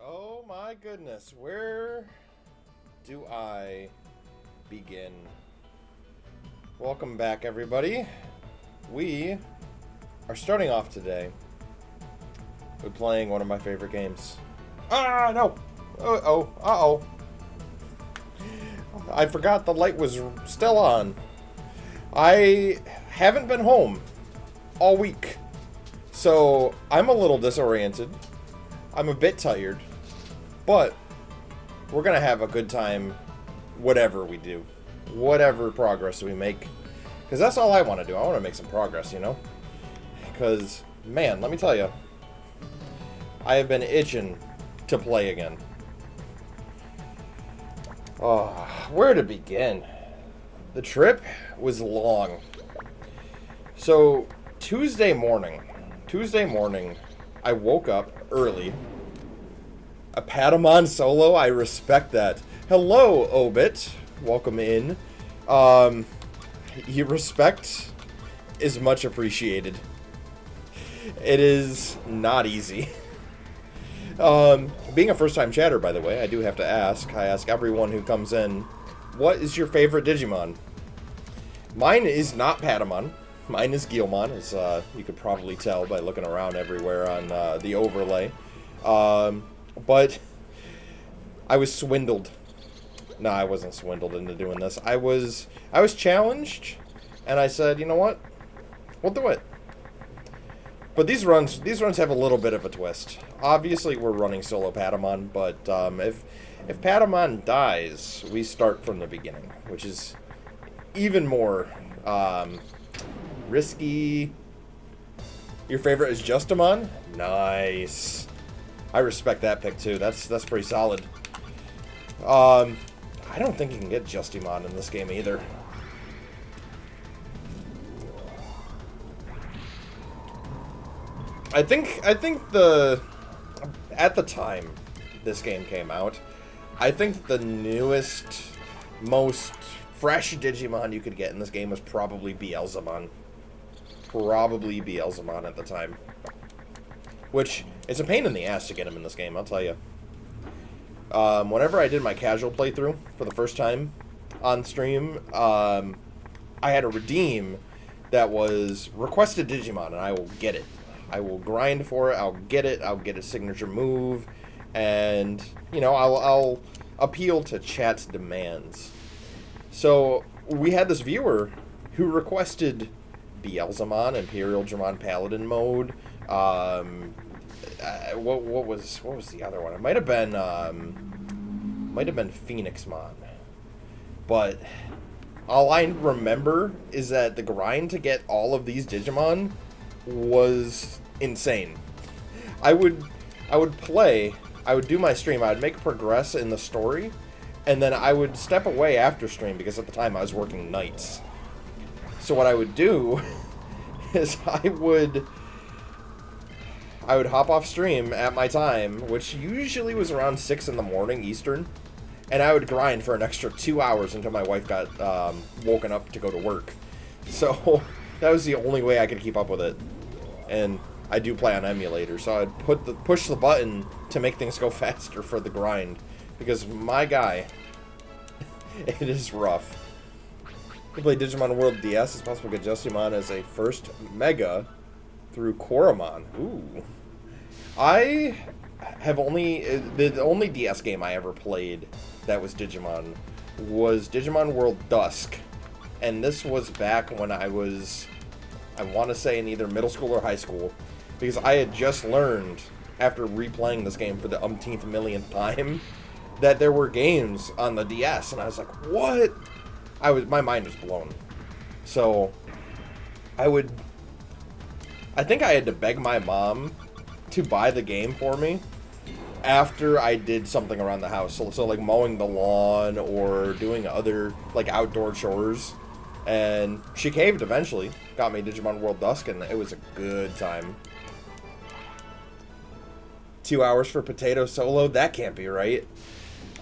Oh my goodness, where do I begin? Welcome back, everybody. We are starting off today with playing one of my favorite games. Ah, no! Uh-oh. I forgot the light was still on. I haven't been home all week, so I'm a little disoriented. I'm a bit tired, but we're gonna have a good time whatever we do, whatever progress we make, because that's all I want to do. I want to make some progress, you know, because man, let me tell you, I have been itching to play again. Oh, where to begin? The trip was long. So Tuesday morning, I woke up early. A Patamon solo, I respect that. Hello, Obit. Welcome in. Your respect is much appreciated. It is not easy. Being a first-time chatter, by the way, I do have to ask. I ask everyone who comes in, what is your favorite Digimon? Mine is not Patamon. Mine is Guilmon, as you could probably tell by looking around everywhere on the overlay. But I was swindled. No, I wasn't swindled into doing this. I was challenged, and I said, you know what? We'll do it. But these runs have a little bit of a twist. Obviously, we're running Solo Patamon, but if Patamon dies, we start from the beginning, which is even more risky. Your favorite is Justamon? Nice. I respect that pick too. That's pretty solid. I don't think you can get Justamon in this game either. I think at the time this game came out, I think the newest, most fresh Digimon you could get in this game was probably Beelzemon. Probably Beelzemon at the time. Which, it's a pain in the ass to get him in this game, I'll tell you. Whenever I did my casual playthrough for the first time on stream, I had a redeem that was requested Digimon, and I will get it. I will grind for it, I'll get a signature move, and, you know, I'll appeal to chat's demands. So, we had this viewer who requested Beelzemon, Imperial German Paladin mode. What was the other one? It might have been Phoenixmon. But all I remember is that the grind to get all of these Digimon was insane. I would do my stream, I would make progress in the story, and then I would step away after stream because at the time I was working nights. So what I would do is I would hop off stream at my time, which usually was around 6 in the morning Eastern, and I would grind for an extra 2 hours until my wife got woken up to go to work. So that was the only way I could keep up with it. And I do play on emulator, so I'd push the button to make things go faster for the grind, because my guy, it is rough. You play Digimon World DS, it's possible to get Justamon as a first Mega through Koromon. Ooh. I have the only DS game I ever played that was Digimon was Digimon World Dusk. And this was back when I was, I want to say, in either middle school or high school, because I had just learned, after replaying this game for the umpteenth millionth time, that there were games on the DS, and I was like, what? My mind was blown. So, I think I had to beg my mom to buy the game for me after I did something around the house. So like mowing the lawn or doing other, like, outdoor chores. And she caved eventually, got me Digimon World Dusk, and it was a good time. 2 hours for Potato Solo? That can't be right.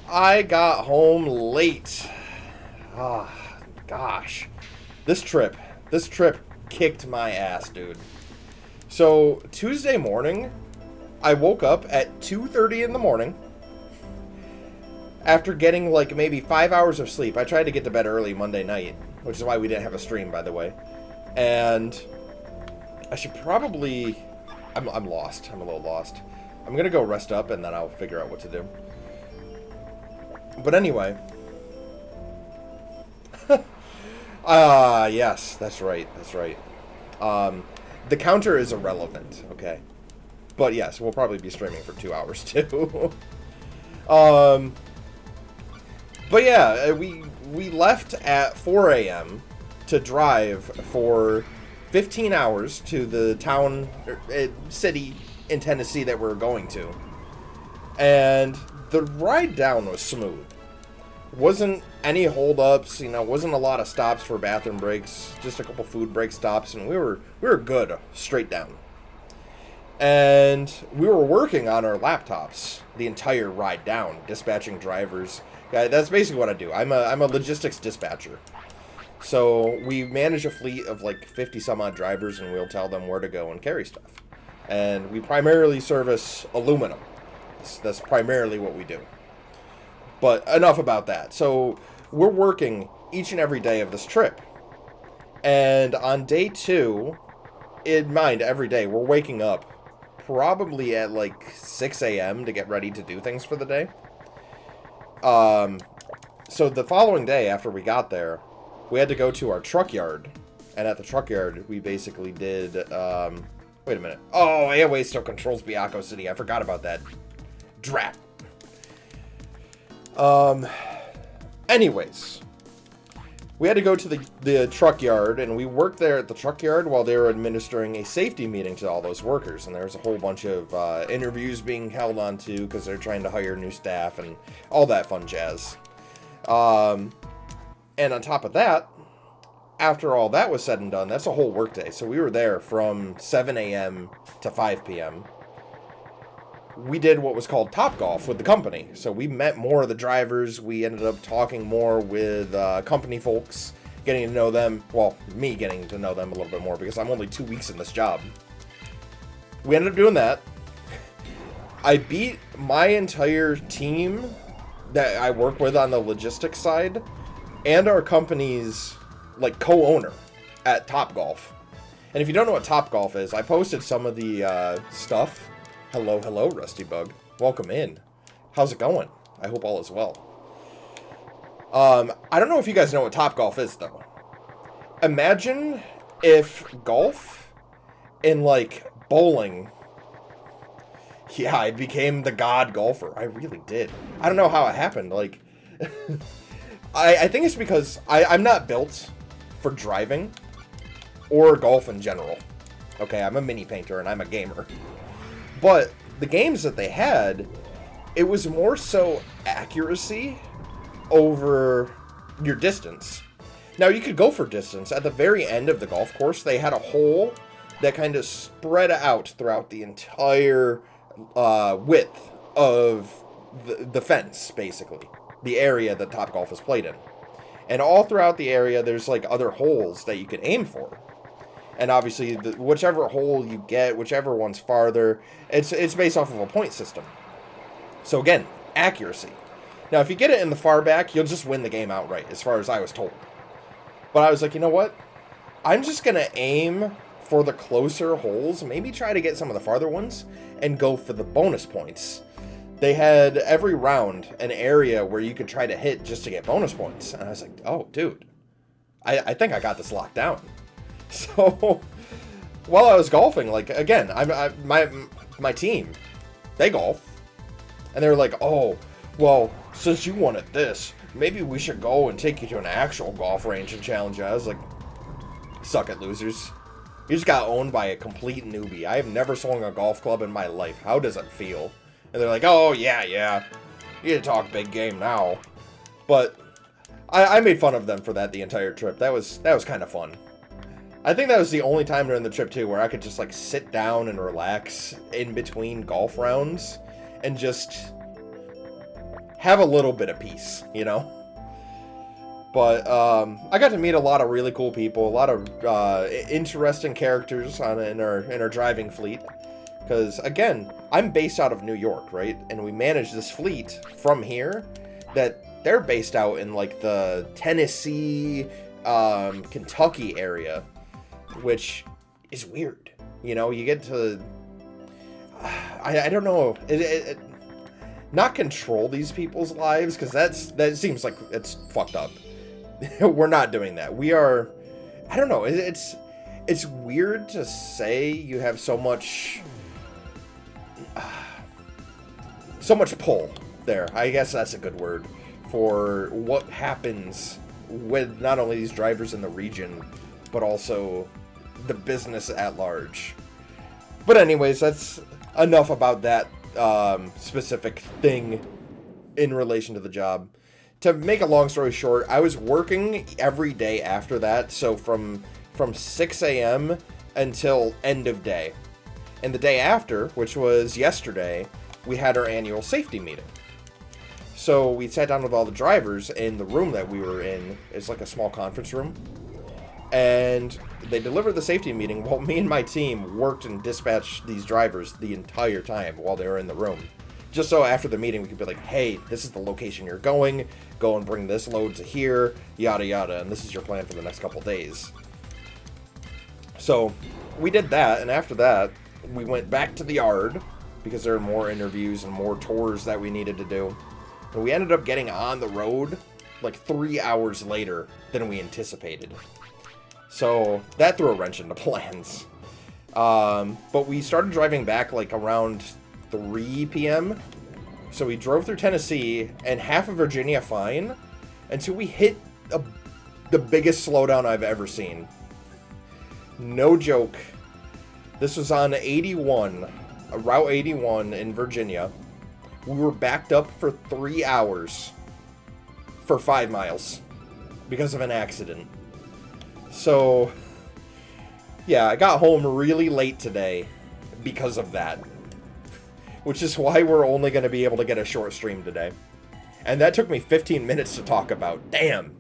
I got home late. Ah, gosh. This trip kicked my ass, dude. So, Tuesday morning, I woke up at 2:30 in the morning after getting like maybe 5 hours of sleep. I tried to get to bed early Monday night, which is why we didn't have a stream, by the way. And I should probably... I'm lost. I'm a little lost. I'm going to go rest up, and then I'll figure out what to do. But anyway. Yes, that's right. That's right. The counter is irrelevant, okay? But yes, we'll probably be streaming for 2 hours, too. But yeah, we left at 4 a.m. to drive for 15 hours to the town, city in Tennessee that we're going to. And the ride down was smooth. Wasn't any holdups, you know, wasn't a lot of stops for bathroom breaks, just a couple food break stops, and we were good straight down. And we were working on our laptops the entire ride down, dispatching drivers. Yeah, that's basically what I do. I'm a logistics dispatcher. So we manage a fleet of like 50 some odd drivers, and we'll tell them where to go and carry stuff. And we primarily service aluminum. That's primarily what we do. But enough about that. So we're working each and every day of this trip. And on day 2, in mind, every day, we're waking up probably at like 6 a.m. to get ready to do things for the day. So the following day after we got there, we had to go to our truck yard. And at the truck yard, we basically did, wait a minute. Oh, AOA still controls Biako City. I forgot about that. Drat. Anyways, we had to go to the truck yard, and we worked there at the truck yard while they were administering a safety meeting to all those workers. And there was a whole bunch of interviews being held on to because they're trying to hire new staff and all that fun jazz. And on top of that, after all that was said and done, that's a whole work day. So we were there from 7 a.m. to 5 p.m. We did what was called Top Golf with the company. So we met more of the drivers. We ended up talking more with company folks, getting to know them. Well, me getting to know them a little bit more because I'm only 2 weeks in this job. We ended up doing that. I beat my entire team that I work with on the logistics side and our company's like co-owner at Top Golf. And if you don't know what Top Golf is, I posted some of the stuff. Hello, Rusty Bug. Welcome in. How's it going? I hope all is well. I don't know if you guys know what Top Golf is, though. Imagine if golf and, like, bowling... Yeah, I became the god golfer. I really did. I don't know how it happened. Like, I think it's because I'm not built for driving or golf in general. Okay, I'm a mini painter and I'm a gamer. But the games that they had, it was more so accuracy over your distance. Now, you could go for distance. At the very end of the golf course, they had a hole that kind of spread out throughout the entire width of the fence, basically. The area that Top Golf is played in. And all throughout the area, there's like other holes that you can aim for. And obviously, whichever hole you get, whichever one's farther, it's based off of a point system. So again, accuracy. Now, if you get it in the far back, you'll just win the game outright, as far as I was told. But I was like, you know what? I'm just going to aim for the closer holes, maybe try to get some of the farther ones, and go for the bonus points. They had every round an area where you could try to hit just to get bonus points. And I was like, oh, dude, I think I got this locked down. So, while I was golfing, like, again, my team, they golf. And they were like, oh, well, since you wanted this, maybe we should go and take you to an actual golf range and challenge you. I was like, suck it, losers. You just got owned by a complete newbie. I have never swung a golf club in my life. How does it feel? And they're like, oh, yeah. You talk big game now. But I made fun of them for that the entire trip. That was kind of fun. I think that was the only time during the trip, too, where I could just, like, sit down and relax in between golf rounds and just have a little bit of peace, you know? But I got to meet a lot of really cool people, a lot of interesting characters in our driving fleet. Because, again, I'm based out of New York, right? And we manage this fleet from here that they're based out in, like, the Tennessee, Kentucky area, which is weird. You know, you get to... I don't know. Not control these people's lives, because that seems like it's fucked up. We're not doing that. We are... I don't know. It's weird to say you have so much pull there. I guess that's a good word for what happens with not only these drivers in the region, but also the business at large. But anyways, that's enough about that specific thing in relation to the job. To make a long story short, I was working every day after that, so from 6 a.m. until end of day. And the day after, which was yesterday, we had our annual safety meeting. So we sat down with all the drivers in the room that we were in. It's like a small conference room. And they delivered the safety meeting while me and my team worked and dispatched these drivers the entire time while they were in the room. Just so after the meeting we could be like, hey, this is the location you're going, go and bring this load to here, yada yada, and this is your plan for the next couple days. So we did that, and after that, we went back to the yard, because there were more interviews and more tours that we needed to do. And we ended up getting on the road like 3 hours later than we anticipated. So that threw a wrench into plans. But we started driving back like around 3 p.m. So we drove through Tennessee and half of Virginia fine until we hit the biggest slowdown I've ever seen. No joke. This was on 81, Route 81 in Virginia. We were backed up for 3 hours for 5 miles because of an accident. So, yeah, I got home really late today because of that. Which is why we're only going to be able to get a short stream today. And that took me 15 minutes to talk about. Damn!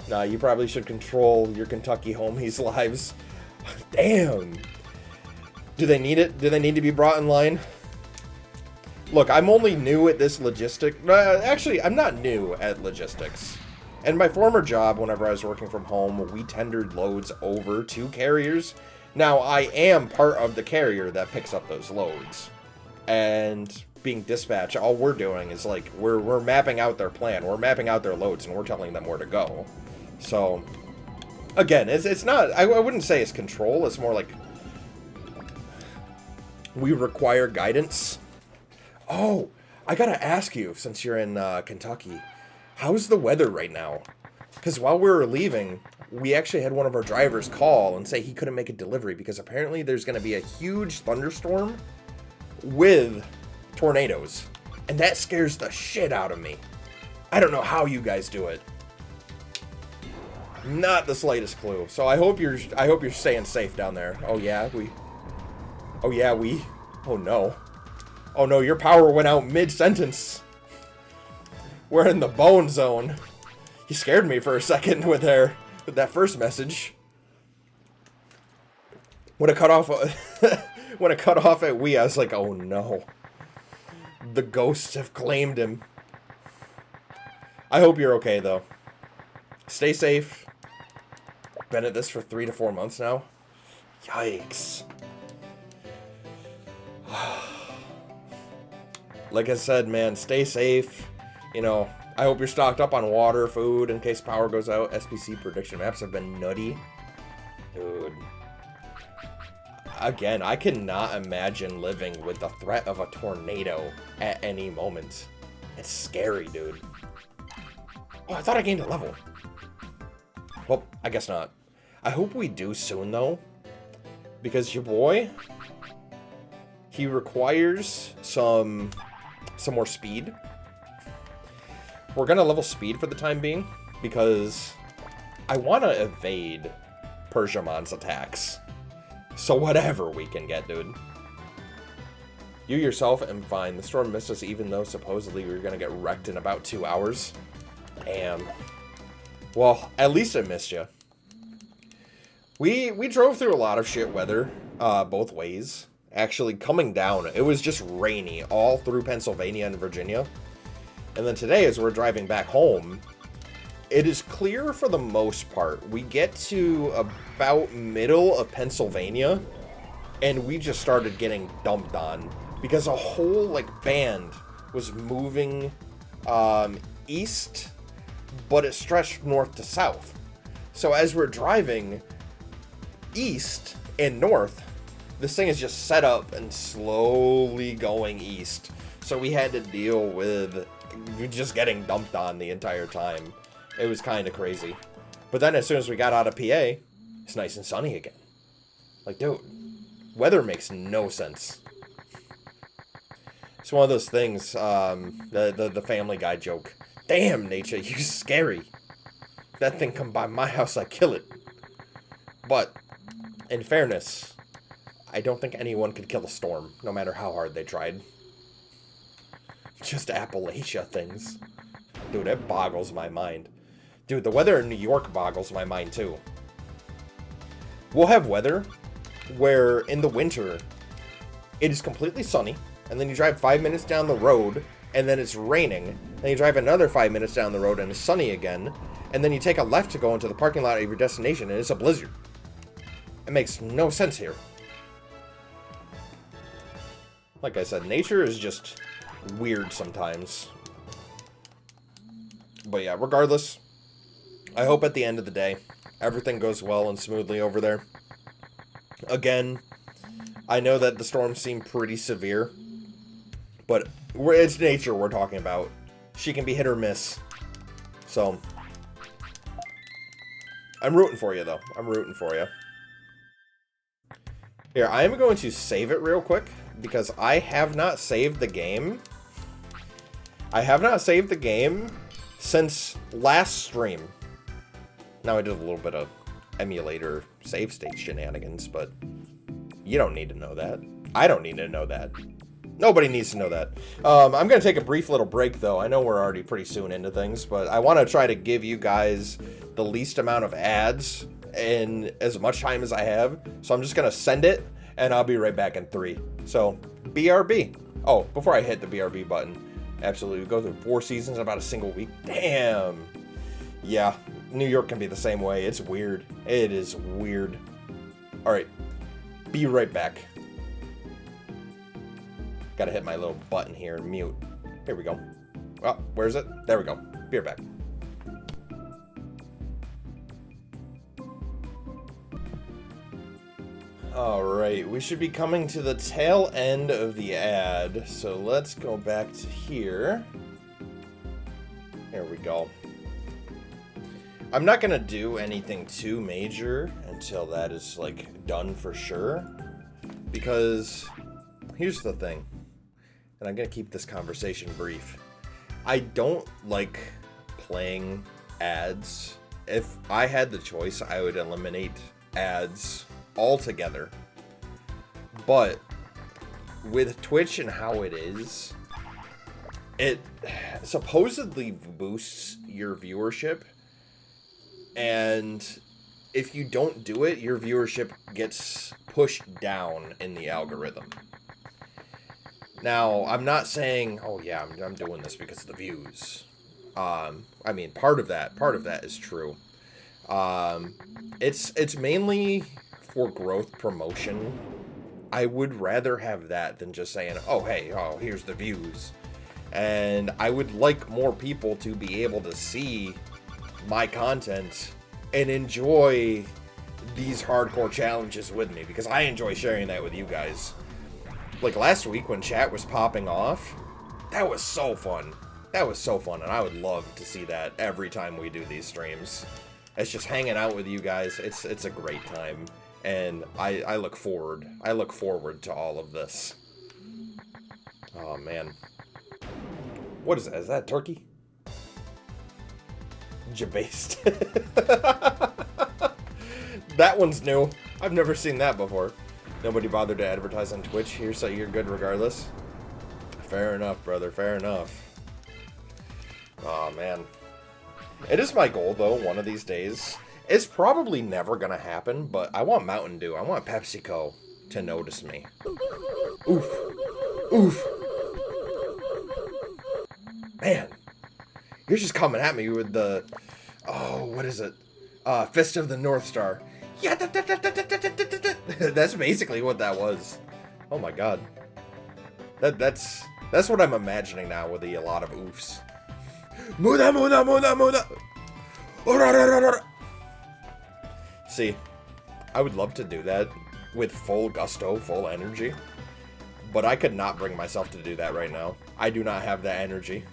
Nah, you probably should control your Kentucky homies' lives. Damn! Do they need it? Do they need to be brought in line? Look, I'm only new at this logistic. Actually, I'm not new at logistics. In my former job, whenever I was working from home, we tendered loads over to carriers. Now, I am part of the carrier that picks up those loads. And being dispatched, all we're doing is like, we're mapping out their plan. We're mapping out their loads, and we're telling them where to go. So, again, it's not, I wouldn't say it's control. It's more like we require guidance. Oh, I gotta ask you, since you're in Kentucky, how's the weather right now? Because while we were leaving, we actually had one of our drivers call and say he couldn't make a delivery because apparently there's going to be a huge thunderstorm with tornadoes. And that scares the shit out of me. I don't know how you guys do it. Not the slightest clue. So I hope you're staying safe down there. Oh no. Oh no, your power went out mid-sentence. We're in the bone zone. You scared me for a second with that first message. When it cut off at we, I was like, oh no. The ghosts have claimed him. I hope you're okay though. Stay safe. Been at this for 3 to 4 months now. Yikes. Like I said, man, stay safe. You know, I hope you're stocked up on water, food, in case power goes out. SPC prediction maps have been nutty. Dude. Again, I cannot imagine living with the threat of a tornado at any moment. It's scary, dude. Oh, I thought I gained a level. Well, I guess not. I hope we do soon, though. Because your boy, he requires some more speed. We're gonna level speed for the time being, because I want to evade Persiamon's attacks. So whatever we can get, dude. You yourself am fine. The storm missed us even though supposedly we were gonna get wrecked in about 2 hours. Damn. Well, at least I missed you. We drove through a lot of shit weather, both ways. actually coming down. It was just rainy all through Pennsylvania and Virginia. And then today, as we're driving back home, it is clear for the most part. We get to about middle of Pennsylvania, and we just started getting dumped on because a whole, like, band was moving east, but it stretched north to south. So as we're driving east and north, this thing is just set up and slowly going east. So we had to deal with just getting dumped on the entire time. It was kind of crazy. But then as soon as we got out of PA, it's nice and sunny again. Like, dude, weather makes no sense. It's one of those things, the Family Guy joke. Damn, nature, you scary. If that thing come by my house, I kill it. But, in fairness, I don't think anyone could kill a storm, no matter how hard they tried. Just Appalachia things. Dude, it boggles my mind. Dude, the weather in New York boggles my mind, too. We'll have weather where, in the winter, it is completely sunny, and then you drive 5 minutes down the road, and then it's raining, and you drive another 5 minutes down the road, and it's sunny again, and then you take a left to go into the parking lot of your destination, and it's a blizzard. It makes no sense here. Like I said, nature is just weird sometimes. But yeah, regardless, I hope at the end of the day, everything goes well and smoothly over there. Again, I know that the storms seem pretty severe, but it's nature we're talking about. She can be hit or miss. So, I'm rooting for you, though. I'm rooting for you. Here, I am going to save it real quick, because I have not saved the game. I have not saved the game since last stream. Now, I did a little bit of emulator save state shenanigans, but you don't need to know that. I don't need to know that. Nobody needs to know that. I'm going to take a brief little break, though. I know we're already pretty soon into things, but I want to try to give you guys the least amount of ads in as much time as I have. So I'm just going to send it, and I'll be right back in 3. So, BRB. Oh, before I hit the BRB button, absolutely, we go through 4 seasons in about a single week. Damn. Yeah, New York can be the same way. It's weird. It is weird. All right, be right back. Gotta hit my little button here and mute. Here we go. Well, where's it? There we go. Be right back. Alright, we should be coming to the tail end of the ad. So let's go back to here. There we go. I'm not gonna do anything too major until that is, like, done for sure. Because here's the thing. And I'm going to keep this conversation brief. I don't like playing ads. If I had the choice, I would eliminate ads altogether. But with Twitch and how it is, it supposedly boosts your viewership. And if you don't do it, your viewership gets pushed down in the algorithm. Now, I'm not saying, oh yeah, I'm doing this because of the views. I mean, part of that is true. It's mainly for growth promotion. I would rather have that than just saying, oh hey, oh here's the views. And I would like more people to be able to see my content and enjoy these hardcore challenges with me, because I enjoy sharing that with you guys. Like last week when chat was popping off, that was so fun. That was so fun, and I would love to see that every time we do these streams. It's just hanging out with you guys. It's a great time, and I look forward. I look forward to all of this. Oh man, what is that? Is that turkey? Jabased. That one's new. I've never seen that before. Nobody bothered to advertise on Twitch here, so you're good regardless. Fair enough, brother. Fair enough. Oh, man. It is my goal, though, one of these days. It's probably never going to happen, but I want Mountain Dew. I want PepsiCo. to notice me. Oof. Oof. Man. You're just coming at me with the... Oh, what is it? Fist of the North Star. Yeah, that's basically what that was. Oh my god. That's what I'm imagining now with a lot of oofs. Muda, muda, muda, muda. See, I would love to do that with full gusto, full energy, but I could not bring myself to do that right now. I do not have that energy.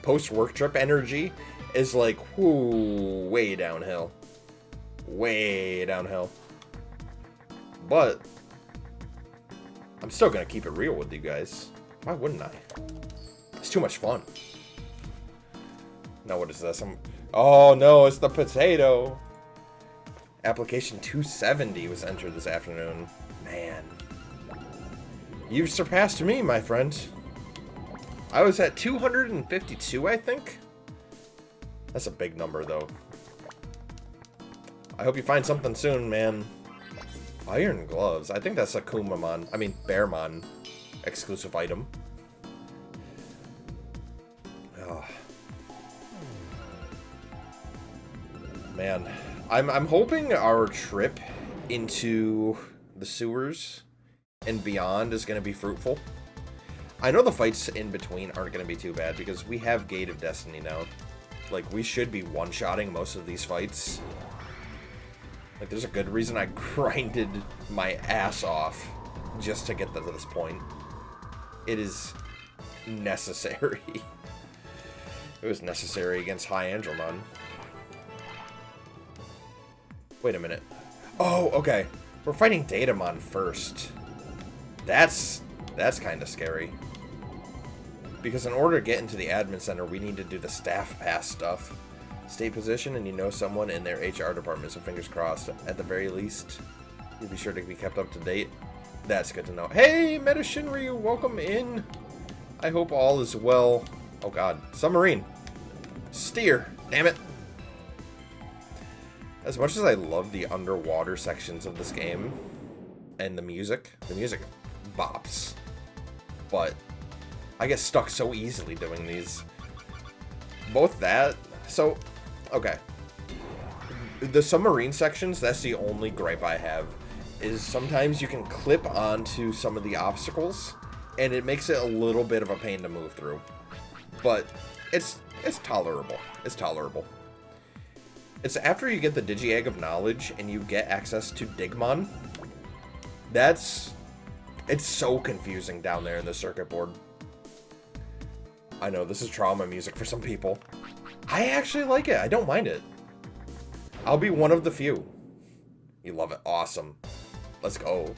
Post-work trip energy is like, whoo, way downhill. Way downhill. But I'm still gonna keep it real with you guys. Why wouldn't I? It's too much fun. Now what is this? Oh no, it's the potato. Application 270 was entered this afternoon. Man. You've surpassed me, my friend. I was at 252, I think. That's a big number, though. I hope you find something soon, man. Iron gloves. I think that's a Kumamon. I mean, Bearmon exclusive item. Oh. Man, I'm hoping our trip into the sewers and beyond is going to be fruitful. I know the fights in between aren't going to be too bad because we have Gate of Destiny now. Like, we should be one-shotting most of these fights. Like, there's a good reason I grinded my ass off just to get to this point. It is necessary. It was necessary against High Andromon. Wait a minute. Oh, okay. We're fighting Datamon first. That's kind of scary. Because in order to get into the admin center, we need to do the staff pass stuff. Stay position and you know someone in their HR department, so fingers crossed. At the very least, you'll be sure to be kept up to date. That's good to know. Hey, Meta Shinryu, welcome in. I hope all is well. Oh god, submarine. Steer, damn it. As much as I love the underwater sections of this game, and the music bops. But I get stuck so easily doing these. Both that, so, okay. The submarine sections, that's the only gripe I have, is sometimes you can clip onto some of the obstacles, and it makes it a little bit of a pain to move through. But it's tolerable. It's tolerable. It's after you get the Digi-Egg of Knowledge and you get access to Digimon. It's so confusing down there in the circuit board. I know, this is trauma music for some people. I actually like it. I don't mind it. I'll be one of the few. You love it. Awesome. Let's go.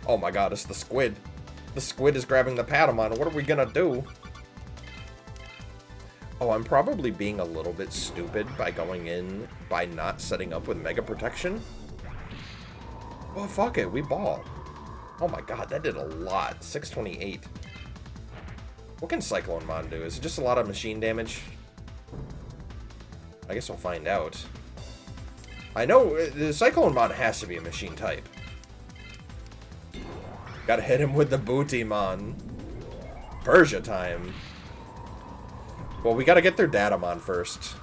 Oh my god, it's the squid. The squid is grabbing the Patamon. What are we gonna do? Oh, I'm probably being a little bit stupid by going in by not setting up with Mega Protection. Well, fuck it. We ball. Oh my god, that did a lot. 628. What can Cyclone Mon do? Is it just a lot of machine damage? I guess we'll find out. I know the Cyclone Mon has to be a machine type. Gotta hit him with the Booty Mon. Persia time. Well, we gotta get their Datamon first.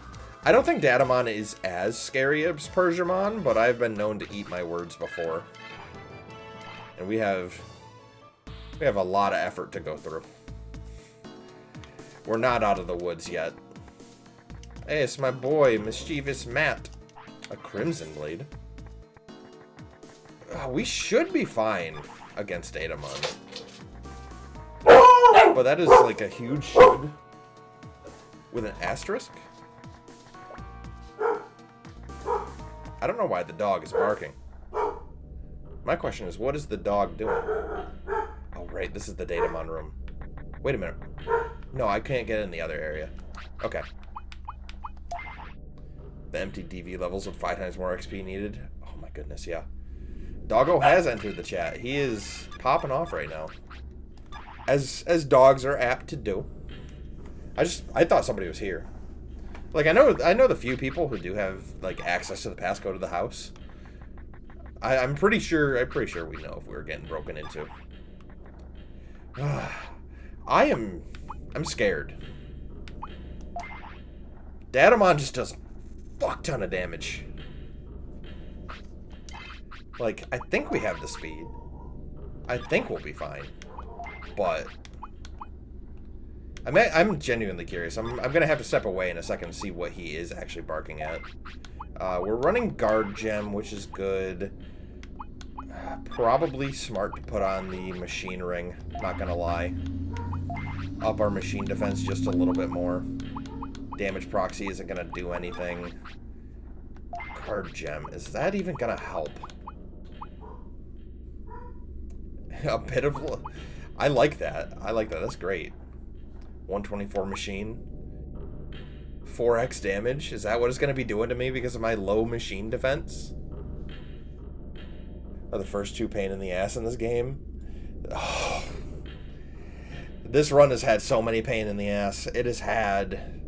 I don't think Datamon is as scary as Persiamon, but I've been known to eat my words before. And we have a lot of effort to go through. We're not out of the woods yet. Hey, it's my boy, Mischievous Matt. A Crimson Blade. We should be fine against Datamon. But that is like a huge should. With an asterisk? I don't know why the dog is barking. My question is, what is the dog doing? Oh, right, this is the Datamon room. Wait a minute. No, I can't get in the other area. Okay. The empty DV levels with 5 times more XP needed. Oh my goodness, yeah. Doggo has entered the chat. He is popping off right now. As dogs are apt to do. I thought somebody was here. Like, I know the few people who do have, like, access to the passcode of the house. I'm pretty sure we know if we were getting broken into. I'm scared. Datamon just does a fuck ton of damage. Like, I think we have the speed. I think we'll be fine. But I'm genuinely curious. I'm gonna have to step away in a second to see what he is actually barking at. We're running guard gem, which is good. Probably smart to put on the machine ring, not gonna lie. Up our machine defense just a little bit more. Damage proxy isn't gonna do anything. Guard gem, is that even gonna help? A bit of... I like that. I like that. That's great. 124 machine. 4x damage? Is that what it's going to be doing to me because of my low machine defense? Are the first two pain in the ass in this game? Oh. This run has had so many pain in the ass. It has had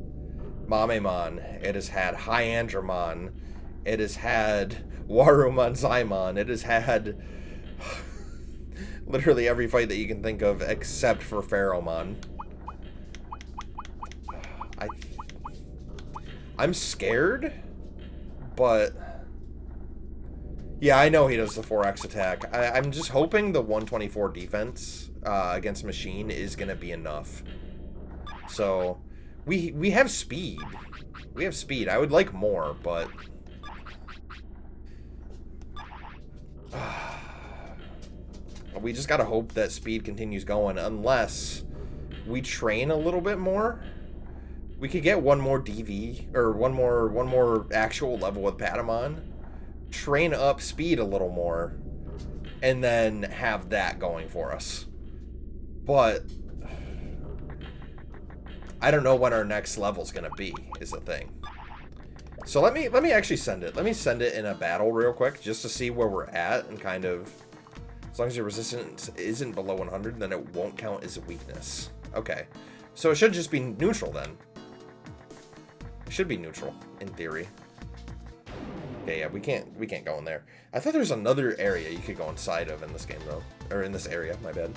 Mamemon. It has had Hyandramon. It has had Warumon Zaimon. It has had literally every fight that you can think of except for Pharaohmon. I'm scared, but yeah, I know he does the 4x attack. I'm just hoping the 124 defense against machine is gonna be enough. So we have speed. We have speed. I would like more, but we just gotta hope that speed continues going, unless we train a little bit more. We could get one more DV, or one more actual level with Patamon, train up speed a little more, and then have that going for us. But I don't know when our next level's gonna be, is the thing. So let me actually send it. Let me send it in a battle real quick, just to see where we're at, and kind of, as long as your resistance isn't below 100, then it won't count as a weakness. Okay, so it should just be neutral then. It should be neutral, in theory. Okay, yeah, we can't go in there. I thought there was another area you could go inside of in this game, though. Or in this area, my bad.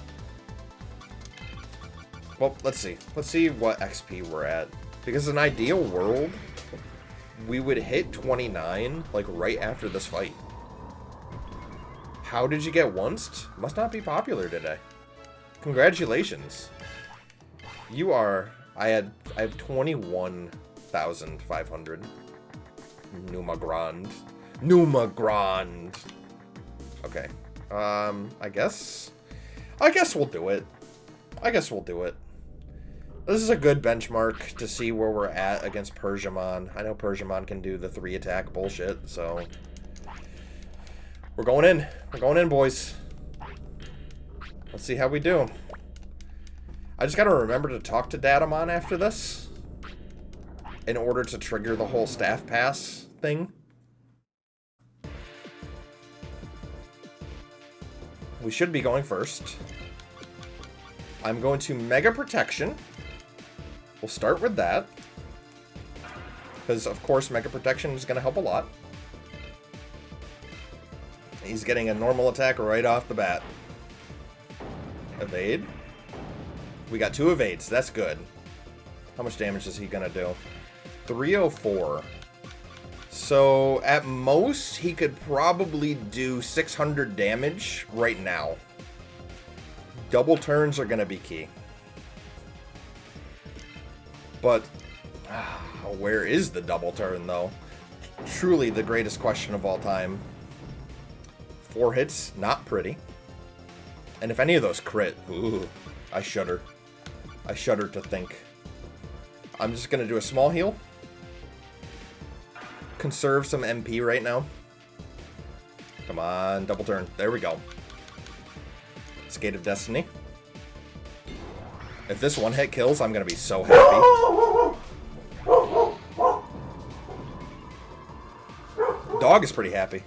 Well, let's see. Let's see what XP we're at. Because in an ideal world, we would hit 29, like, right after this fight. How did you get onced? Must not be popular today. Congratulations. You are... I have 21,500. Numa Grand. Okay. I guess we'll do it. This is a good benchmark to see where we're at against Persiamon. I know Persiamon can do the 3-attack bullshit, so we're going in. We're going in, boys. Let's see how we do. I just gotta remember to talk to Datamon after this in order to trigger the whole staff pass thing. We should be going first. I'm going to Mega Protection. We'll start with that, because of course Mega Protection is going to help a lot. He's getting a normal attack right off the bat. Evade. We got 2 evades. That's good. How much damage is he going to do? 304. So at most he could probably do 600 damage right now. Double turns are going to be key. But where is the double turn, though? Truly the greatest question of all time. 4 hits, not pretty. And if any of those crit, ooh, I shudder. I shudder to think. I'm just going to do a small heal. Conserve some MP right now. Come on, double turn. There we go. Skate of Destiny. If this one hit kills, I'm going to be so happy. Dog is pretty happy.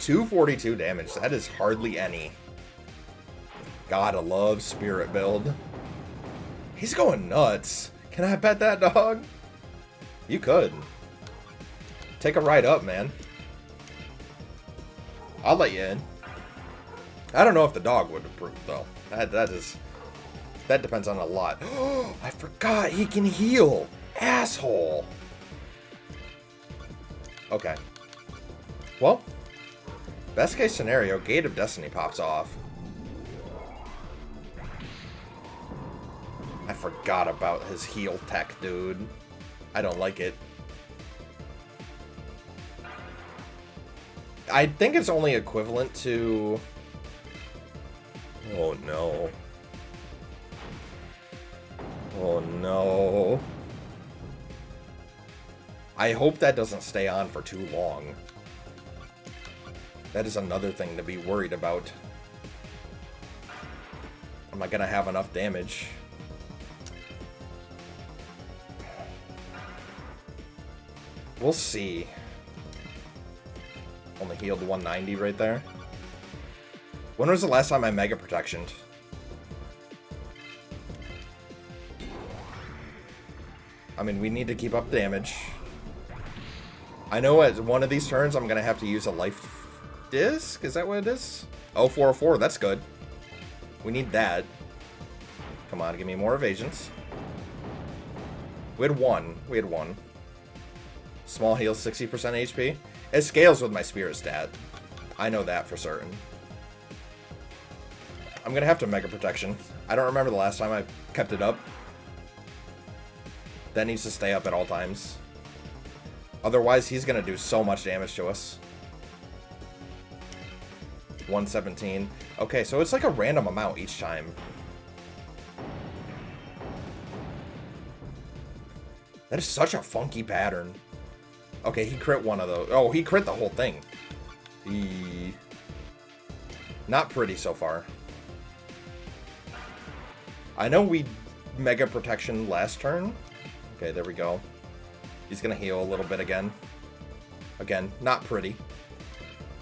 242 damage. That is hardly any. Gotta love Spirit build. He's going nuts. Can I pet that dog? You could. Take a ride up, man. I'll let you in. I don't know if the dog would approve, though. That depends on a lot. I forgot he can heal. Asshole. Okay. Well, best case scenario, Gate of Destiny pops off. I forgot about his heal tech, dude. I don't like it. I think it's only equivalent to... Oh, no. Oh, no. I hope that doesn't stay on for too long. That is another thing to be worried about. Am I gonna have enough damage? We'll see. Only healed 190 right there. When was the last time I Mega Protectioned? I mean, we need to keep up damage. I know at one of these turns I'm going to have to use a life disc. Is that what it is? Oh, 404. That's good. We need that. Come on, give me more evasions. We had one. We had one. Small heal, 60% HP. It scales with my spirit stat. I know that for certain. I'm going to have to Mega Protection. I don't remember the last time I kept it up. That needs to stay up at all times. Otherwise, he's going to do so much damage to us. 117. Okay, so it's like a random amount each time. That is such a funky pattern. Okay, he crit one of those. Oh, he crit the whole thing. Not pretty so far. I know we Mega Protection last turn. Okay, there we go. He's going to heal a little bit again. Again, not pretty.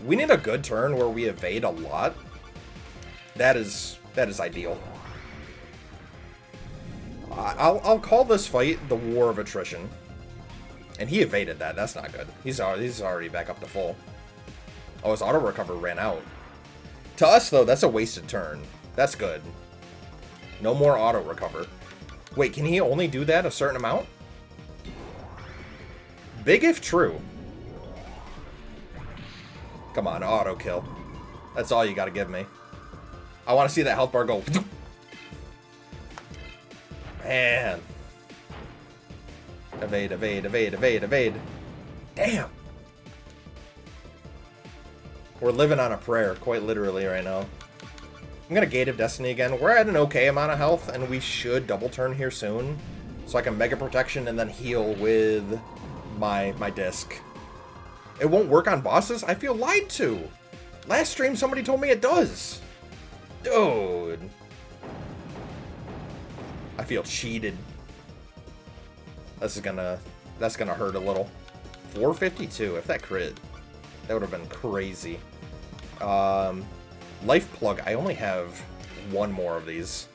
We need a good turn where we evade a lot. That is ideal. I'll call this fight the War of Attrition. And he evaded that. That's not good. He's already back up to full. Oh, his auto recover ran out. To us, though, that's a wasted turn. That's good. No more auto recover. Wait, can he only do that a certain amount? Big if true. Come on, auto kill. That's all you gotta give me. I want to see that health bar go. Man. Evade, evade, evade, evade, evade. Damn. We're living on a prayer, quite literally, right now. I'm gonna Gate of Destiny again. We're at an okay amount of health, and we should double turn here soon. So I can Mega Protection and then heal with my disc. It won't work on bosses? I feel lied to. Last stream, somebody told me it does. Dude. I feel cheated. That's gonna hurt a little. 452, if that crit. That would have been crazy. Life Plug, I only have one more of these.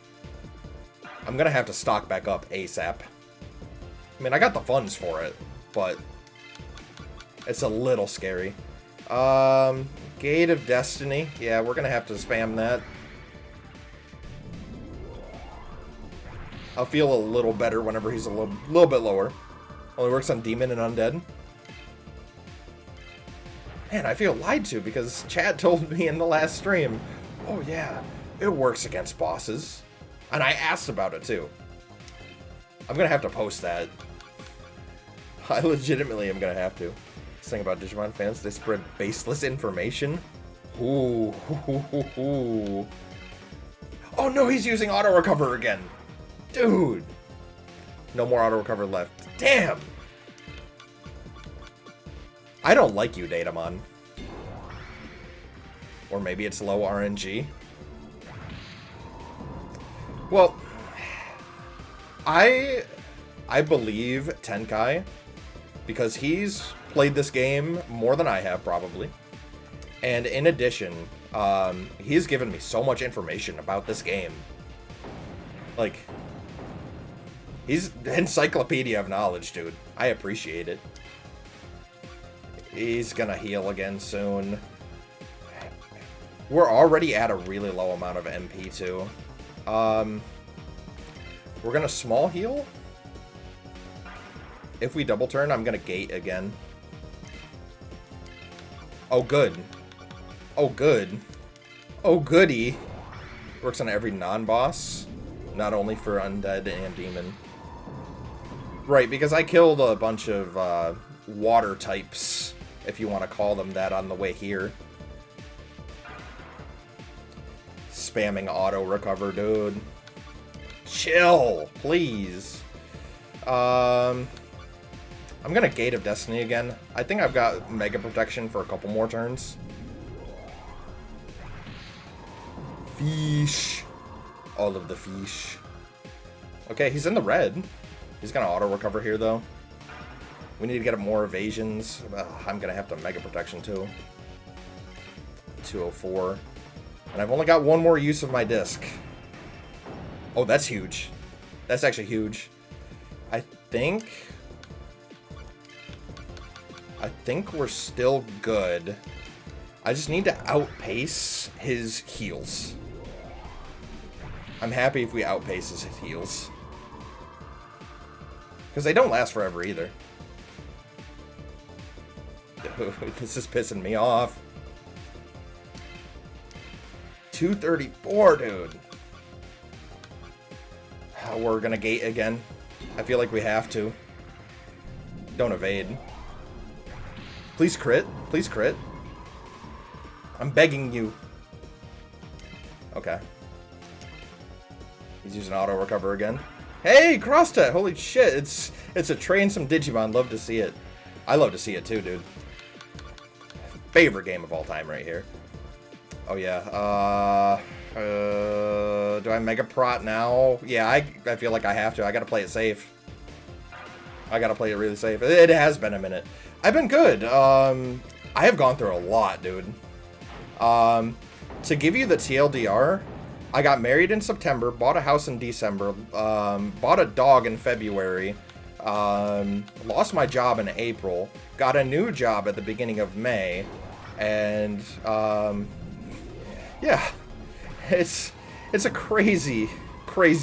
I'm gonna have to stock back up ASAP. I mean, I got the funds for it, but it's a little scary. Gate of Destiny. Yeah, we're gonna have to spam that. I'll feel a little better whenever he's a little bit lower. Only works on Demon and Undead. Man, I feel lied to because Chad told me in the last stream, oh yeah, it works against bosses. And I asked about it too. I'm gonna have to post that. I legitimately am gonna have to. This thing about Digimon fans, they spread baseless information. Ooh. Oh no, he's using auto recover again. Dude. No more auto recover left. Damn. I don't like you, Datamon. Or maybe it's low RNG. Well, I believe Tenkai because he's played this game more than I have, probably. And in addition, he's given me so much information about this game. Like, he's an encyclopedia of knowledge, dude. I appreciate it. He's gonna heal again soon. We're already at a really low amount of MP, too. We're gonna small heal. If we double turn, I'm gonna gate again. Oh, good. Oh, good. Oh, goody. Works on every non-boss. Not only for undead and demon. Right, because I killed a bunch of water types, if you want to call them that, on the way here. Spamming auto recover, dude. Chill, please. I'm gonna Gate of Destiny again. I think I've got Mega Protection for a couple more turns. Fish. All of the fish. Okay, he's in the red. He's gonna auto recover here, though. We need to get more evasions. I'm gonna have to Mega Protection, too. 204. And I've only got one more use of my disc. Oh, that's huge. That's actually huge. I think we're still good. I just need to outpace his heals. I'm happy if we outpace his heals. Because they don't last forever either. Dude, this is pissing me off. 234, dude. We're gonna gate again. I feel like we have to. Don't evade. Please crit. Please crit. I'm begging you. Okay. He's using auto recover again. Hey, cross-tet! Holy shit! It's a train some Digimon. Love to see it. I love to see it too, dude. Favorite game of all time right here. Oh yeah. Do I Mega Prot now? Yeah, I feel like I have to. I gotta play it safe. I gotta play it really safe. It has been a minute. I've been good. I have gone through a lot, dude. To give you the TLDR, I got married in September, bought a house in December, bought a dog in February, lost my job in April, got a new job at the beginning of May, and, yeah, it's a crazy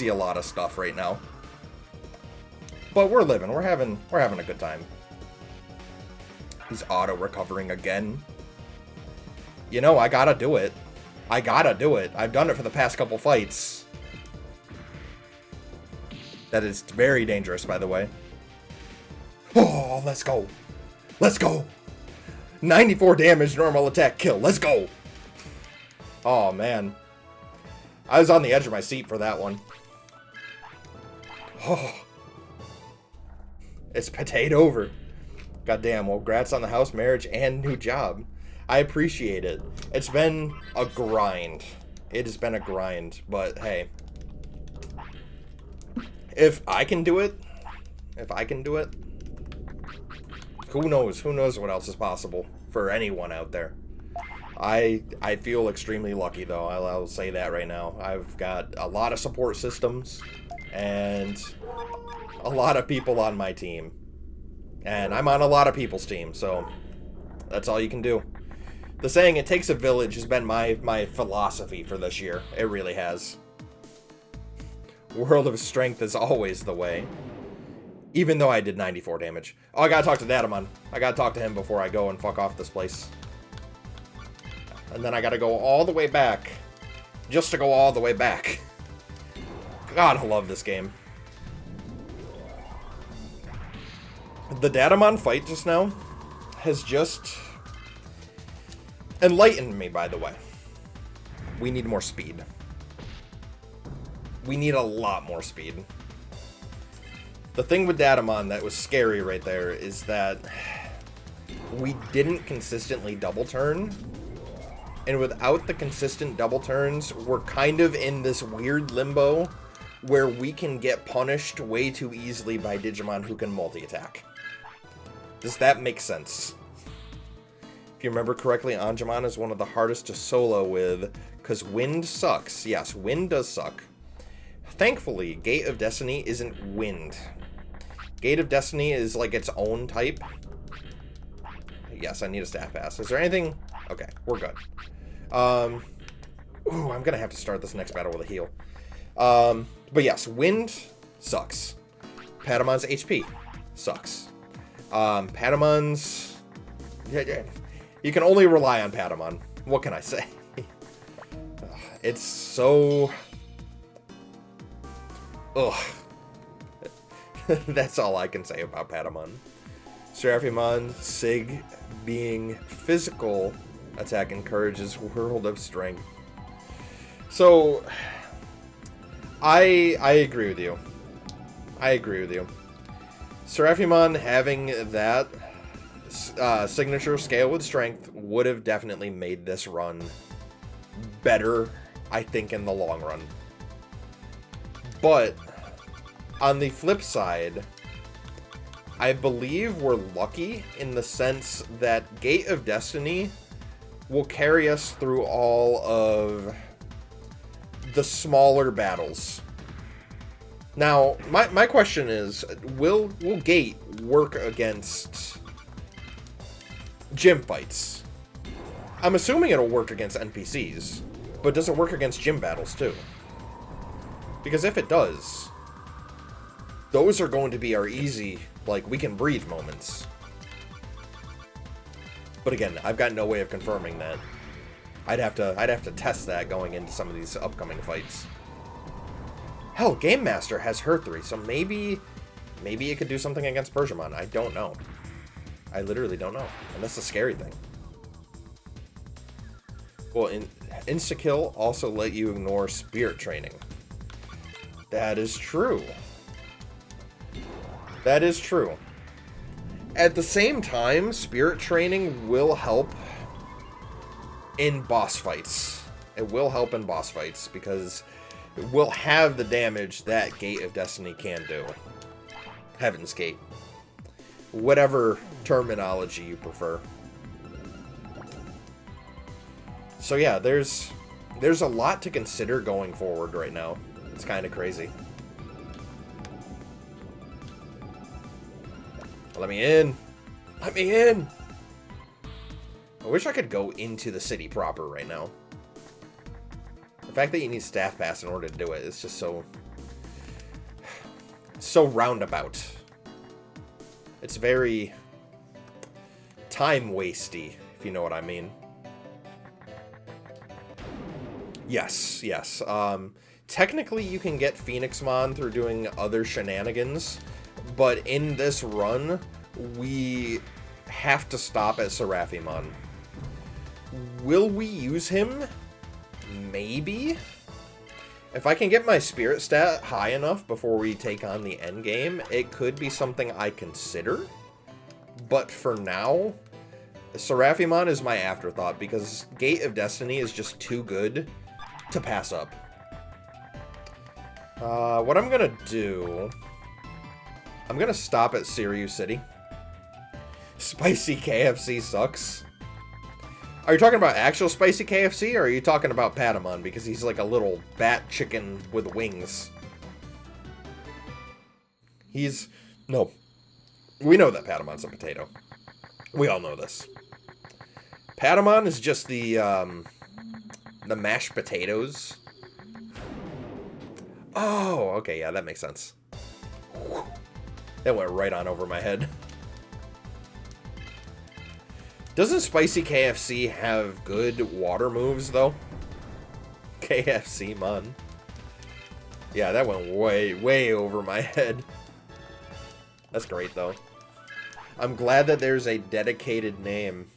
a lot of stuff right now. But we're living, we're having a good time. He's auto-recovering again. You know, I gotta do it. I gotta do it. I've done it for the past couple fights. That is very dangerous, by the way. Oh, let's go. Let's go. 94 damage, normal attack, kill. Let's go. Oh, man. I was on the edge of my seat for that one. Oh. It's potato over. Goddamn, well, congrats on the house, marriage, and new job. I appreciate it. It's been a grind. It has been a grind, but hey. If I can do it, who knows? Who knows what else is possible for anyone out there. I feel extremely lucky, though. I'll say that right now. I've got a lot of support systems and a lot of people on my team. And I'm on a lot of people's team, so that's all you can do. The saying, it takes a village, has been my philosophy for this year. It really has. World of Strength is always the way. Even though I did 94 damage. Oh, I gotta talk to Datamon. I gotta talk to him before I go and fuck off this place. And then I gotta go all the way back. Just to go all the way back. God, I love this game. The Datamon fight just now has just enlightened me, by the way. We need more speed. We need a lot more speed. The thing with Datamon that was scary right there is that we didn't consistently double turn. And without the consistent double turns, we're kind of in this weird limbo where we can get punished way too easily by Digimon who can multi-attack. Does that make sense? If you remember correctly, Anjumon is one of the hardest to solo with, because wind sucks. Yes, wind does suck. Thankfully, Gate of Destiny isn't wind. Gate of Destiny is like its own type. Yes, I need a staff pass. Is there anything? Okay, we're good. Ooh, I'm gonna have to start this next battle with a heal. But yes, wind sucks. Patamon's HP sucks. Patamon's... You can only rely on Patamon. What can I say? It's so... Ugh. That's all I can say about Patamon. Seraphimon, Sig being physical attack encourages World of Strength. So, I agree with you. I agree with you. Seraphimon having that signature scale with strength would have definitely made this run better, I think, in the long run. But on the flip side, I believe we're lucky in the sense that Gate of Destiny will carry us through all of the smaller battles. Now, my question is, will Gate work against gym fights? I'm assuming it'll work against NPCs, but does it work against gym battles too? Because if it does, those are going to be our easy, like, we can breathe moments. But again, I've got no way of confirming that. I'd have to test that going into some of these upcoming fights. Hell, Game Master has her 3, so maybe it could do something against Persiamon. I don't know. I literally don't know. And that's the scary thing. Well, Insta-Kill also let you ignore Spirit Training. That is true. That is true. At the same time, Spirit Training will help in boss fights. It will help in boss fights because it will have the damage that Gate of Destiny can do. Heaven's Gate. Whatever terminology you prefer. So yeah, there's a lot to consider going forward right now. It's kind of crazy. Let me in. Let me in. I wish I could go into the city proper right now. The fact that you need staff pass in order to do it is just so roundabout. It's very time wasty, if you know what I mean. Yes. Technically, you can get Phoenixmon through doing other shenanigans, but in this run, we have to stop at Seraphimon. Will we use him? Maybe? If I can get my spirit stat high enough before we take on the end game, it could be something I consider. But for now, Seraphimon is my afterthought because Gate of Destiny is just too good to pass up. What I'm gonna do... I'm gonna stop at Sirius City. Spicy KFC sucks. Are you talking about actual Spicy KFC, or are you talking about Patamon? Because he's like a little bat chicken with wings. No. We know that Patamon's a potato. We all know this. Patamon is just the mashed potatoes. Oh, okay, yeah, that makes sense. That went right on over my head. Doesn't Spicy KFC have good water moves, though? KFC, man. Yeah, that went way over my head. That's great, though. I'm glad that there's a dedicated name.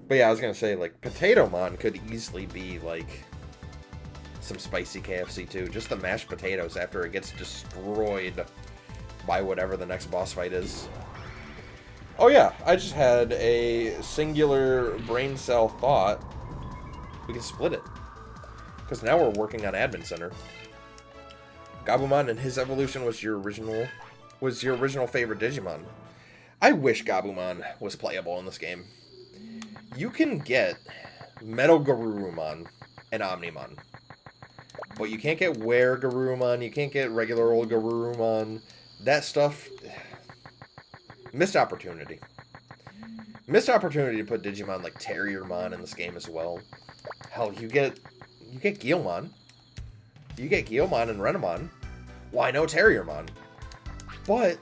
But yeah, I was gonna say, like, Potatomon could easily be, like, some Spicy KFC, too. Just the mashed potatoes after it gets destroyed by whatever the next boss fight is. Oh yeah, I just had a singular brain cell thought. We can split it. Because now we're working on Admin Center. Gabumon and his evolution was your original favorite Digimon. I wish Gabumon was playable in this game. You can get Metal Garurumon and Omnimon. But you can't get Were Garurumon, you can't get regular old Garurumon. That stuff... Missed opportunity. Missed opportunity to put Digimon like Terriermon in this game as well. Hell, you get Guilmon. You get Guilmon and Renamon. Why no Terriermon? But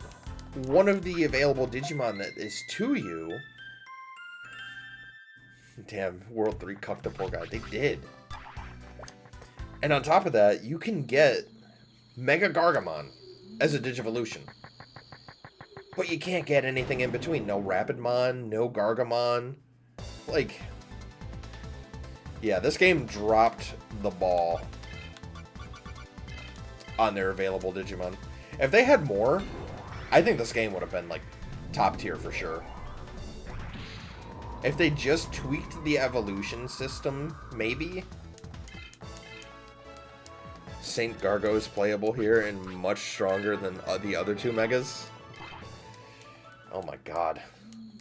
one of the available Digimon that is to you... Damn, World 3 cucked the poor guy. They did. And on top of that, you can get Mega Gargamon as a Digivolution. But you can't get anything in between. No Rapidmon, no Gargamon. Like... Yeah, this game dropped the ball on their available Digimon. If they had more, I think this game would have been, like, top tier for sure. If they just tweaked the evolution system, maybe. Saint Gargo is playable here and much stronger than the other two Megas. Oh my god.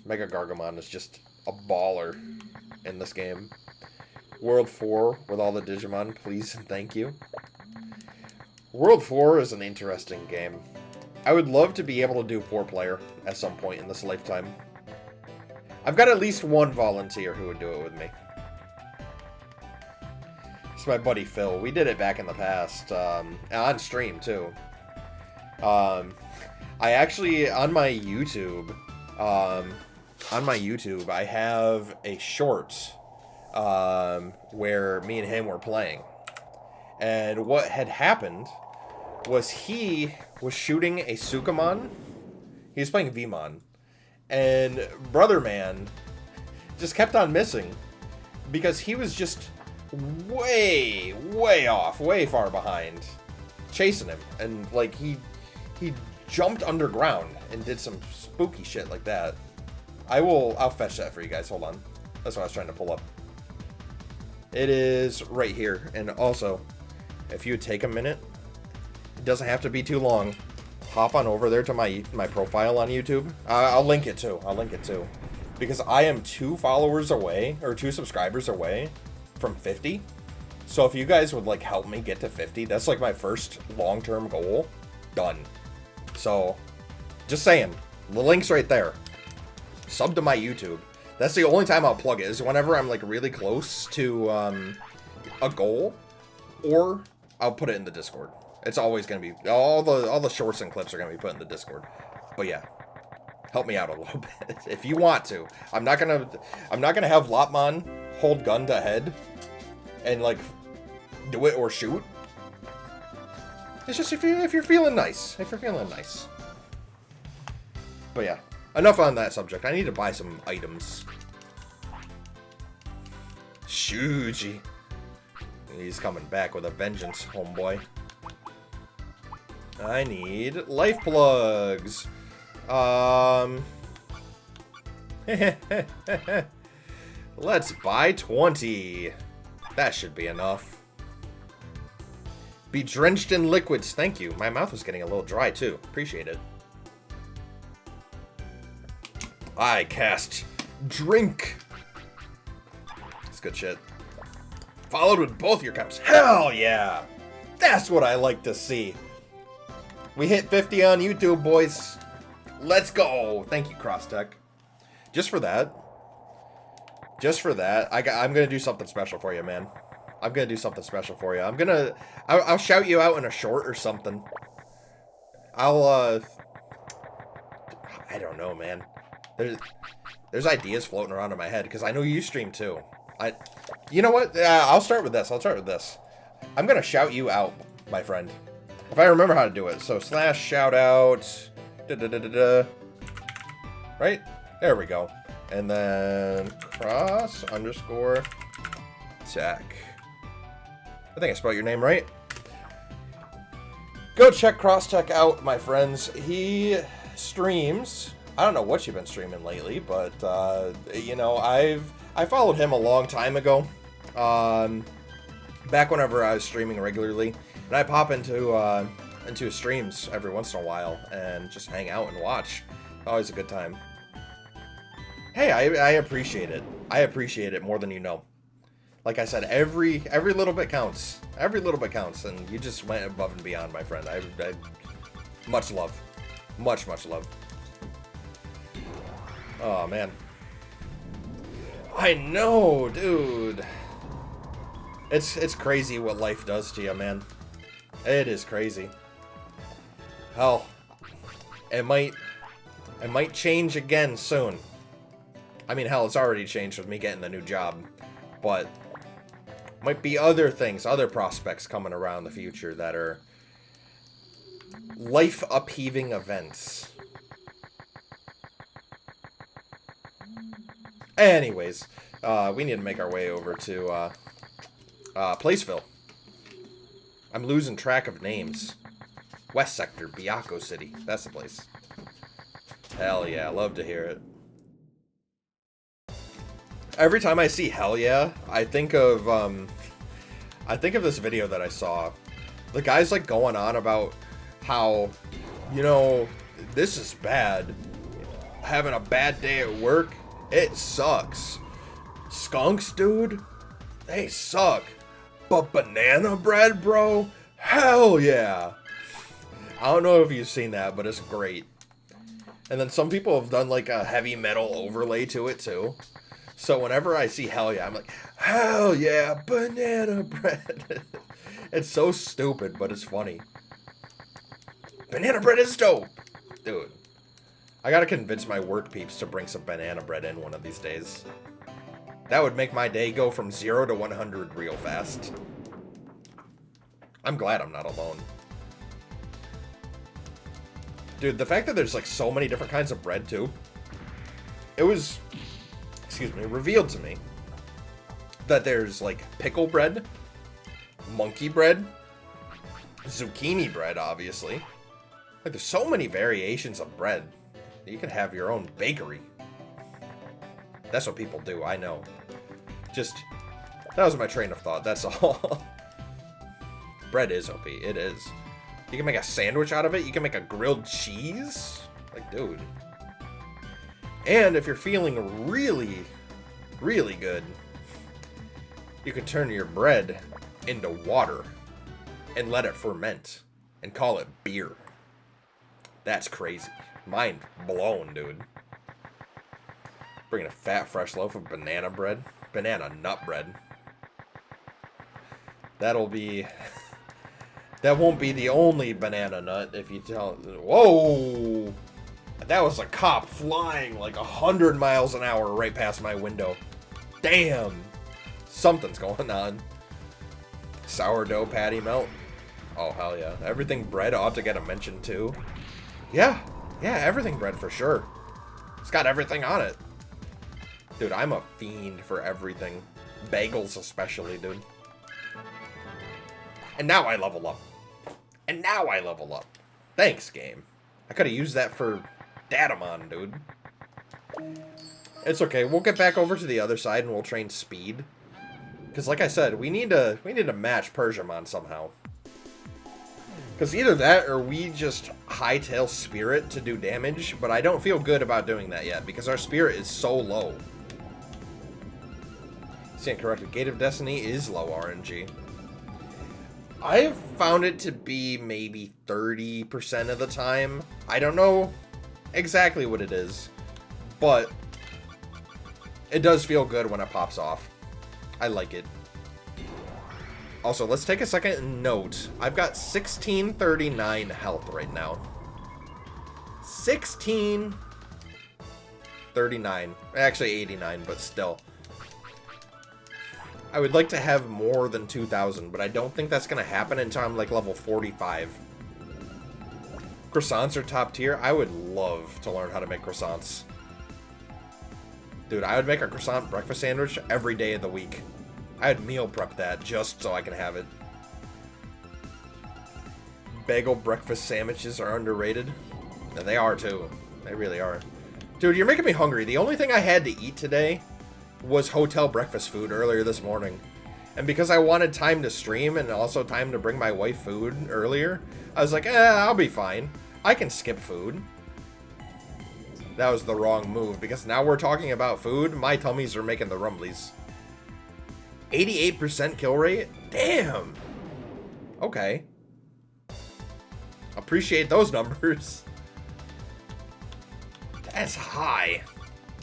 Mega Gargamon is just a baller in this game. World 4 with all the Digimon, please and thank you. World 4 is an interesting game. I would love to be able to do 4-player at some point in this lifetime. I've got at least one volunteer who would do it with me. It's my buddy Phil. We did it back in the past, on stream too. I actually, on my YouTube, I have a short where me and him were playing. And what had happened was he was shooting a Sukamon. He was playing Vmon. And Brother Man just kept on missing because he was just way off, way far behind, chasing him. And like he jumped underground and did some spooky shit like that. I'll fetch that for you guys. Hold on. That's what I was trying to pull up. It is right here. And also, if you take a minute, it doesn't have to be too long. Hop on over there to my profile on YouTube. I'll link it too. Because I am 2 followers away, or 2 subscribers away from 50. So if you guys would like help me get to 50, that's like my first long-term goal. Done. So, just saying. The link's right there. Sub to my YouTube. That's the only time I'll plug it, is whenever I'm like really close to a goal, or I'll put it in the Discord. It's always gonna be all the shorts and clips are gonna be put in the Discord. But yeah, help me out a little bit if you want to. I'm not gonna have Lopmon hold gun to head and like do it or shoot. It's just if you're feeling nice. But yeah, enough on that subject. I need to buy some items. Shuji. He's coming back with a vengeance, homeboy. I need life plugs. Let's buy 20. That should be enough. Be drenched in liquids. Thank you. My mouth was getting a little dry too. Appreciate it. I cast drink. That's good shit. Followed with both your cups. Hell yeah! That's what I like to see. We hit 50 on YouTube, boys. Let's go. Thank you, CrossTech. Just for that, I'm gonna do something special for you, man. I'm gonna do something special for you. I'll shout you out in a short or something. I don't know, man. There's ideas floating around in my head because I know you stream too. You know what? I'll start with this. I'm gonna shout you out, my friend. If I remember how to do it. So / shout out. Right? There we go. And then cross _ tech. I think I spelled your name right. Go check CrossTech out, my friends. He streams. I don't know what you've been streaming lately, but you know, I followed him a long time ago. Back whenever I was streaming regularly, and I pop into his streams every once in a while and just hang out and watch. Always a good time. Hey, I appreciate it. I appreciate it more than you know. Like I said, every little bit counts. Every little bit counts, and you just went above and beyond, my friend. I much love. Much love. Oh, man. I know, dude. It's crazy what life does to you, man. It is crazy. Hell, it might change again soon. I mean, hell, it's already changed with me getting a new job, but might be other things, other prospects coming around the future that are life upheaving events. Anyways, we need to make our way over to Placeville. I'm losing track of names. West Sector, Biaco City. That's the place. Hell yeah, love to hear it. Every time I see hell yeah, I think of this video that I saw. The guy's like going on about how, you know, this is bad. Having a bad day at work, it sucks. Skunks, dude, they suck. But banana bread, bro, hell yeah. I don't know if you've seen that, but it's great. And then some people have done like a heavy metal overlay to it too. So whenever I see hell yeah, I'm like, hell yeah, banana bread. It's so stupid, but it's funny. Banana bread is dope. Dude, I gotta convince my work peeps to bring some banana bread in one of these days. That would make my day go from 0 to 100 real fast. I'm glad I'm not alone. Dude, the fact that there's like so many different kinds of bread too. It was, excuse me, revealed to me that there's like pickle bread, monkey bread, zucchini bread, obviously. Like there's so many variations of bread. You can have your own bakery. That's what people do, I know. Just, that was my train of thought, that's all. Bread is OP, it is. You can make a sandwich out of it. You can make a grilled cheese. Like, dude. And if you're feeling really, really good, you can turn your bread into water and let it ferment and call it beer. That's crazy. Mind blown, dude. Bringing a fat, fresh loaf of banana bread. Banana nut bread. That'll be... That won't be the only banana nut if you tell... Whoa! That was a cop flying like 100 miles an hour right past my window. Damn! Something's going on. Sourdough patty melt. Oh, hell yeah. Everything bread ought to get a mention too. Yeah. Yeah, everything bread for sure. It's got everything on it. Dude, I'm a fiend for everything. Bagels especially, dude. And now I level up. And now I level up. Thanks, game. I could have used that for Datamon, dude. It's okay. We'll get back over to the other side and we'll train speed. Because like I said, we need to match Persiamon somehow. Because either that or we just hightail Spirit to do damage. But I don't feel good about doing that yet because our Spirit is so low. Stand corrected. Gate of Destiny is low RNG. I've found it to be maybe 30% of the time. I don't know exactly what it is, but it does feel good when it pops off. I like it. Also, let's take a second and note, I've got 1639 health right now. 1639. Actually 89, but still. I would like to have more than 2,000, but I don't think that's going to happen until I'm like level 45. Croissants are top tier. I would love to learn how to make croissants. Dude, I would make a croissant breakfast sandwich every day of the week. I'd meal prep that just so I can have it. Bagel breakfast sandwiches are underrated. And they are too. They really are. Dude, you're making me hungry. The only thing I had to eat today was hotel breakfast food earlier this morning. And because I wanted time to stream and also time to bring my wife food earlier, I was like, I'll be fine. I can skip food. That was the wrong move because now we're talking about food. My tummies are making the rumblies. 88% kill rate? Damn. Okay. Appreciate those numbers. That's high.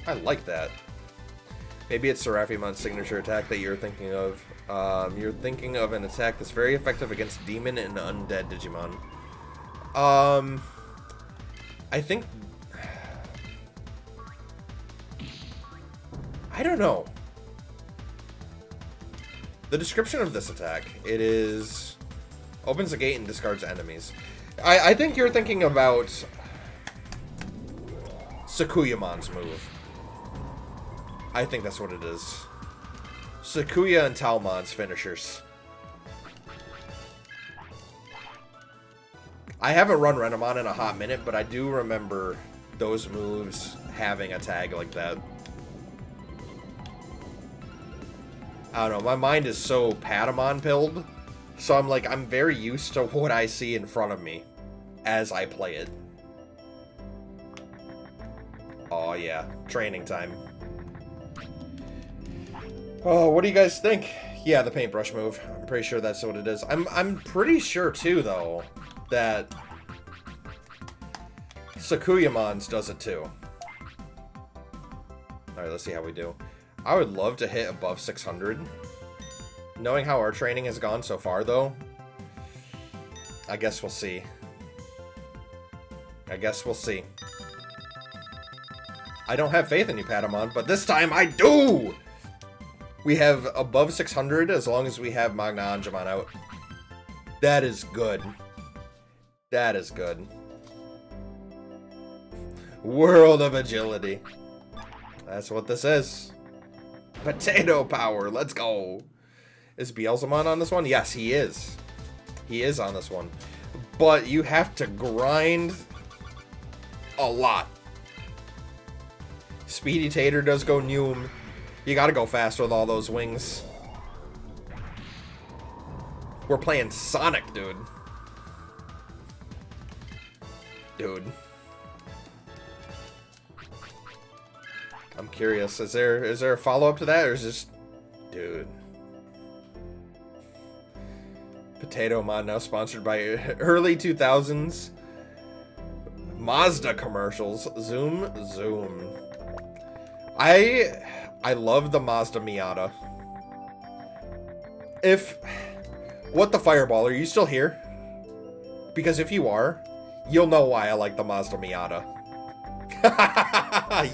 I like that. Maybe it's Seraphimon's signature attack that you're thinking of. You're thinking of an attack that's very effective against demon and undead Digimon. I think... I don't know. The description of this attack, it is... opens a gate and discards enemies. I think you're thinking about Sakuyamon's move. I think that's what it is. Sakuya and Talmon's finishers. I haven't run Renamon in a hot minute, but I do remember those moves having a tag like that. I don't know, my mind is so Patamon pilled, so I'm very used to what I see in front of me as I play it. Oh yeah, training time. Oh, what do you guys think? Yeah, the paintbrush move. I'm pretty sure that's what it is. I'm pretty sure too, though, that Sakuyamon's does it too. Alright, let's see how we do. I would love to hit above 600. Knowing how our training has gone so far, though, I guess we'll see. I guess we'll see. I don't have faith in you, Patamon, but this time I do! We have above 600 as long as we have Magna Angemon out. That is good. That is good. World of Agility. That's what this is. Potato power. Let's go. Is Beelzemon on this one? Yes, he is. He is on this one. But you have to grind a lot. Speedy Tater does go Noom. You gotta go fast with all those wings. We're playing Sonic, dude. Dude. I'm curious. Is there a follow-up to that, or is this... Dude. Potatomon now sponsored by early 2000s Mazda commercials. Zoom, zoom. I love the Mazda Miata. What the Fireball, are you still here? Because if you are, you'll know why I like the Mazda Miata.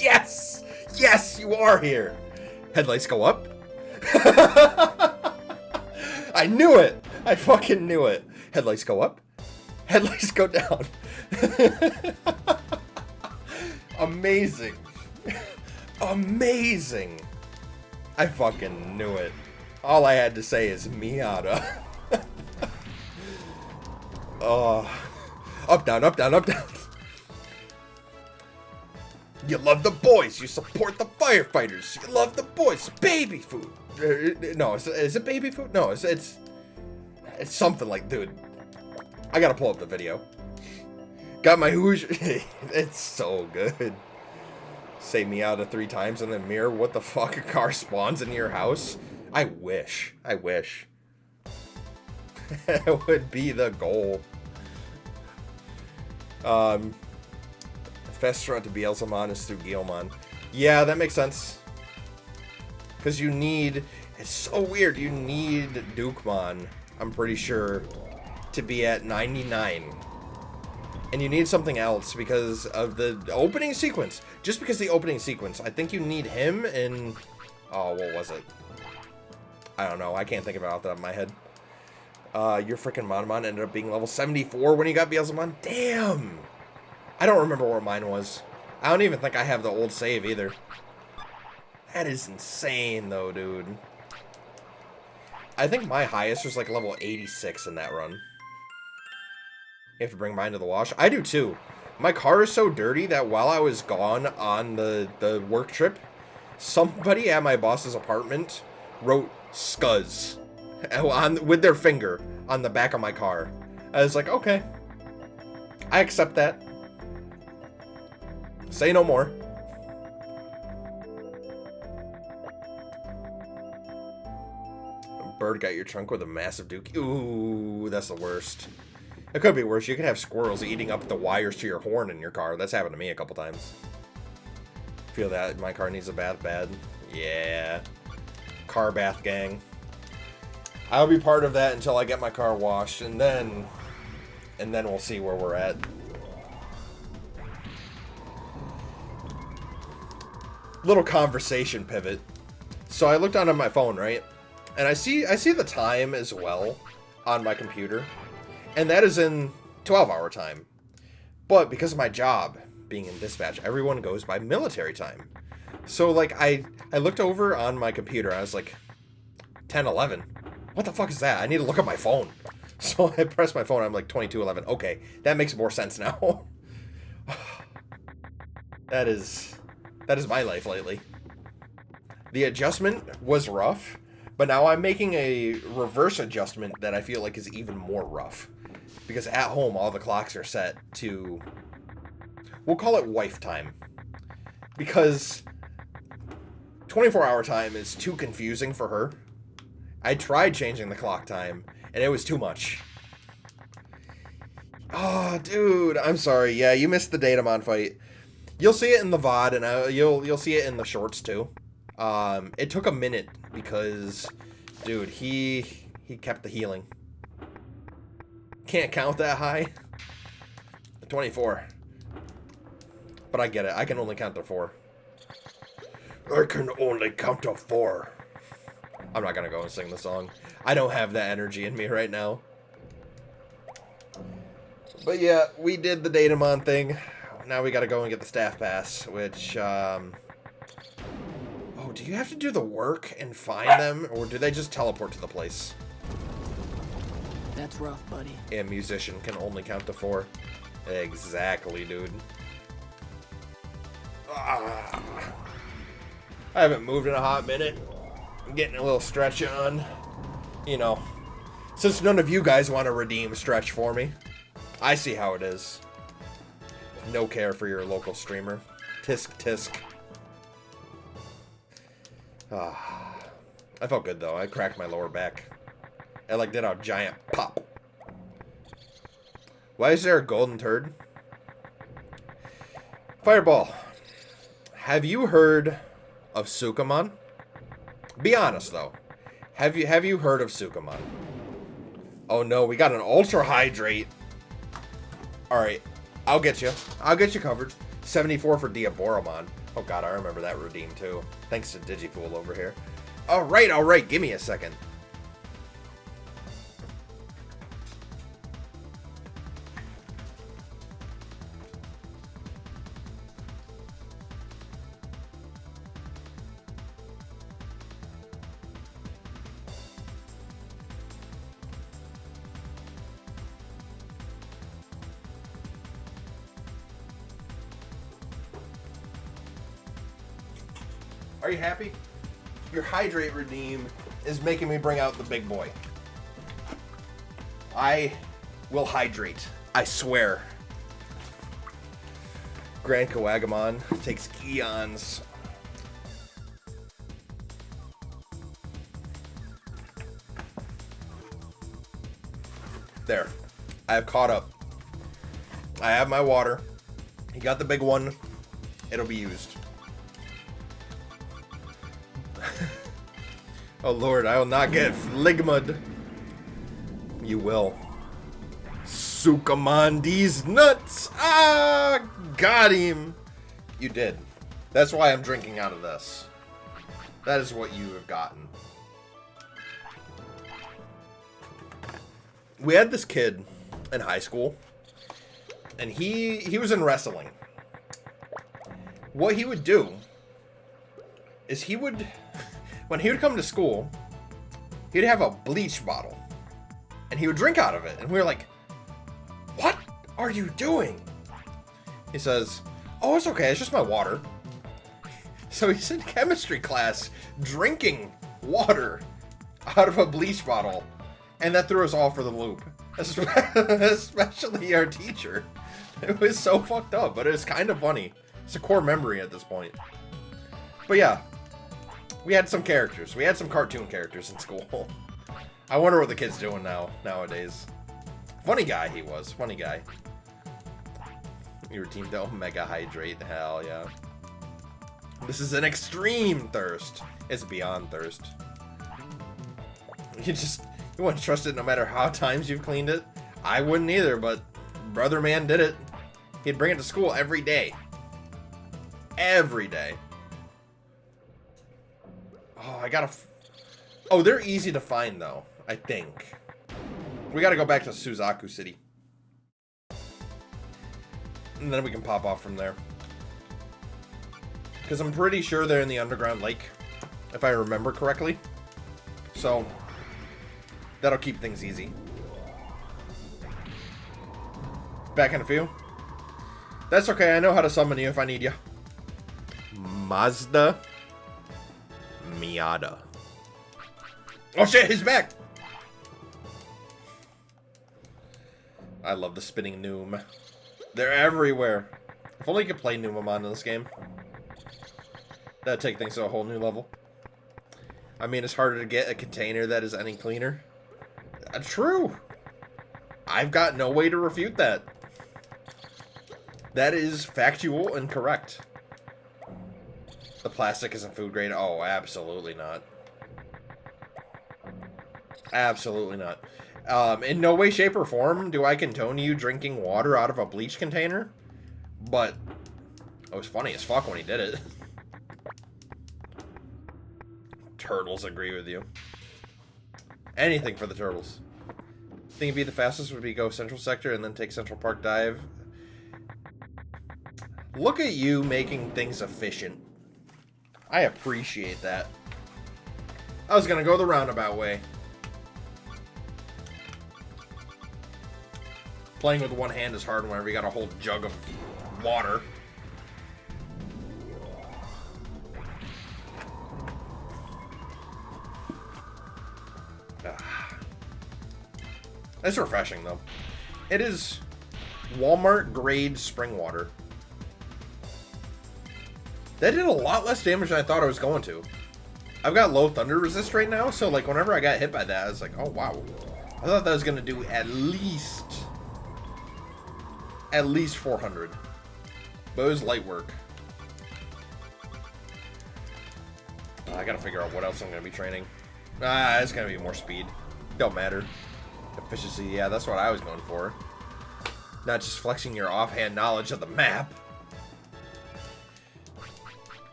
Yes! Yes, you are here! Headlights go up? I knew it! I fucking knew it. Headlights go up. Headlights go down. Amazing. Amazing. I fucking knew it. All I had to say is Miata. Oh. Up, down, up, down, up, down. You love the boys. You support the firefighters. You love the boys. Baby food. No, is it baby food? No, it's something like, dude. I gotta pull up the video. Got my Hoosier. It's so good. Say Miata 3 times and then mirror what the fuck, a car spawns in your house. I wish. I wish. That would be the goal. Fastest route to Beelzemon is through Guilmon. Yeah, that makes sense. Because you need... It's so weird. You need Dukemon, I'm pretty sure, to be at 99. And you need something else because of the opening sequence. Just because the opening sequence. I think you need him in... Oh, what was it? I don't know. I can't think of it off the top of my head. Your freaking Monomon ended up being level 74 when you got Beelzemon. Damn! I don't remember what mine was. I don't even think I have the old save either. That is insane, though, dude. I think my highest was like level 86 in that run. You have to bring mine to the wash. I do, too. My car is so dirty that while I was gone on the work trip, somebody at my boss's apartment wrote Scuzz with their finger on the back of my car. I was like, okay. I accept that. Say no more. Bird got your trunk with a massive dookie. Ooh, that's the worst. It could be worse. You could have squirrels eating up the wires to your horn in your car. That's happened to me a couple times. Feel that my car needs a bath bad. Yeah. Car bath gang. I'll be part of that until I get my car washed, and then we'll see where we're at. Little conversation pivot. So I looked down on my phone, right? And I see the time as well on my computer. And that is in 12-hour time. But because of my job being in dispatch, everyone goes by military time. So like I looked over on my computer, I was like 10:11. What the fuck is that? I need to look at my phone. So I pressed my phone, I'm like 22:11. Okay, that makes more sense now. That is my life lately. The adjustment was rough, but now I'm making a reverse adjustment that I feel like is even more rough. Because at home, all the clocks are set to, we'll call it wife time. Because 24-hour time is too confusing for her. I tried changing the clock time, and it was too much. Oh, dude, I'm sorry. Yeah, you missed the Datamon fight. You'll see it in the VOD, and you'll see it in the shorts, too. It took a minute, because, dude, he kept the healing. Can't count that high. 24. But I get it. I can only count to 4. I can only count to 4. I'm not gonna go and sing the song. I don't have that energy in me right now. But yeah, we did the Datamon thing. Now we gotta go and get the staff pass, which, oh, do you have to do the work and find them, or do they just teleport to the place? That's rough, buddy. A musician can only count to 4. Exactly, dude. I haven't moved in a hot minute. I'm getting a little stretch on. You know, since none of you guys want to redeem stretch for me, I see how it is. No care for your local streamer. Tisk, tisk. I felt good, though. I cracked my lower back. I, like, did a giant pop. Why is there a golden turd? Fireball. Have you heard of Sukamon? Be honest, though. Have you heard of Sukamon? Oh, no. We got an Ultra Hydrate. Alright. I'll get you. I'll get you covered. 74 for Diaboromon. Oh, God. I remember that redeem, too. Thanks to Digipool over here. Alright, alright. Give me a second. Are you happy? Your hydrate redeem is making me bring out the big boy. I will hydrate. I swear. Grand Kawagamon takes eons. There. I have caught up. I have my water. He got the big one. It'll be used. Oh Lord, I will not get fligmud. You will. Sukamon these nuts! Ah! Got him! You did. That's why I'm drinking out of this. That is what you have gotten. We had this kid in high school, and he was in wrestling. What he would do is he would... When he would come to school, he'd have a bleach bottle, and he would drink out of it. And we were like, what are you doing? He says, oh, it's okay. It's just my water. So he's in chemistry class drinking water out of a bleach bottle. And that threw us all for the loop, especially our teacher. It was so fucked up, but it was kind of funny. It's a core memory at this point. But yeah. We had some characters. We had some cartoon characters in school. I wonder what the kid's doing nowadays. Funny guy he was. Funny guy. You were teamed up. Mega Hydrate. Hell yeah. This is an extreme thirst. It's beyond thirst. You wouldn't trust it no matter how times you've cleaned it. I wouldn't either, but brother man did it. He'd bring it to school every day. Every day. Oh, I gotta... Oh, they're easy to find, though, I think. We gotta go back to Suzaku City. And then we can pop off from there. Because I'm pretty sure they're in the underground lake, if I remember correctly. So, that'll keep things easy. Back in a few. That's okay, I know how to summon you if I need you. Mazda Miata. Oh shit, he's back! I love the spinning Noom. They're everywhere. If only you could play Numamon in this game. That'd take things to a whole new level. I mean, it's harder to get a container that is any cleaner. True! I've got no way to refute that. That is factual and correct. The plastic isn't food grade. Oh, absolutely not. Absolutely not. In no way, shape, or form do I condone you drinking water out of a bleach container. But it was funny as fuck when he did it. Turtles agree with you. Anything for the turtles. Think it'd be the fastest would be go Central Sector and then take Central Park Dive. Look at you making things efficient. I appreciate that. I was gonna go the roundabout way. Playing with one hand is hard whenever you got a whole jug of water. It's refreshing, though. It is Walmart grade spring water. That did a lot less damage than I thought I was going to. I've got low thunder resist right now, so like whenever I got hit by that, I was like, oh wow. I thought that was going to do at least 400. But it was light work. I gotta figure out what else I'm going to be training. It's going to be more speed. Don't matter. Efficiency, yeah, that's what I was going for. Not just flexing your offhand knowledge of the map.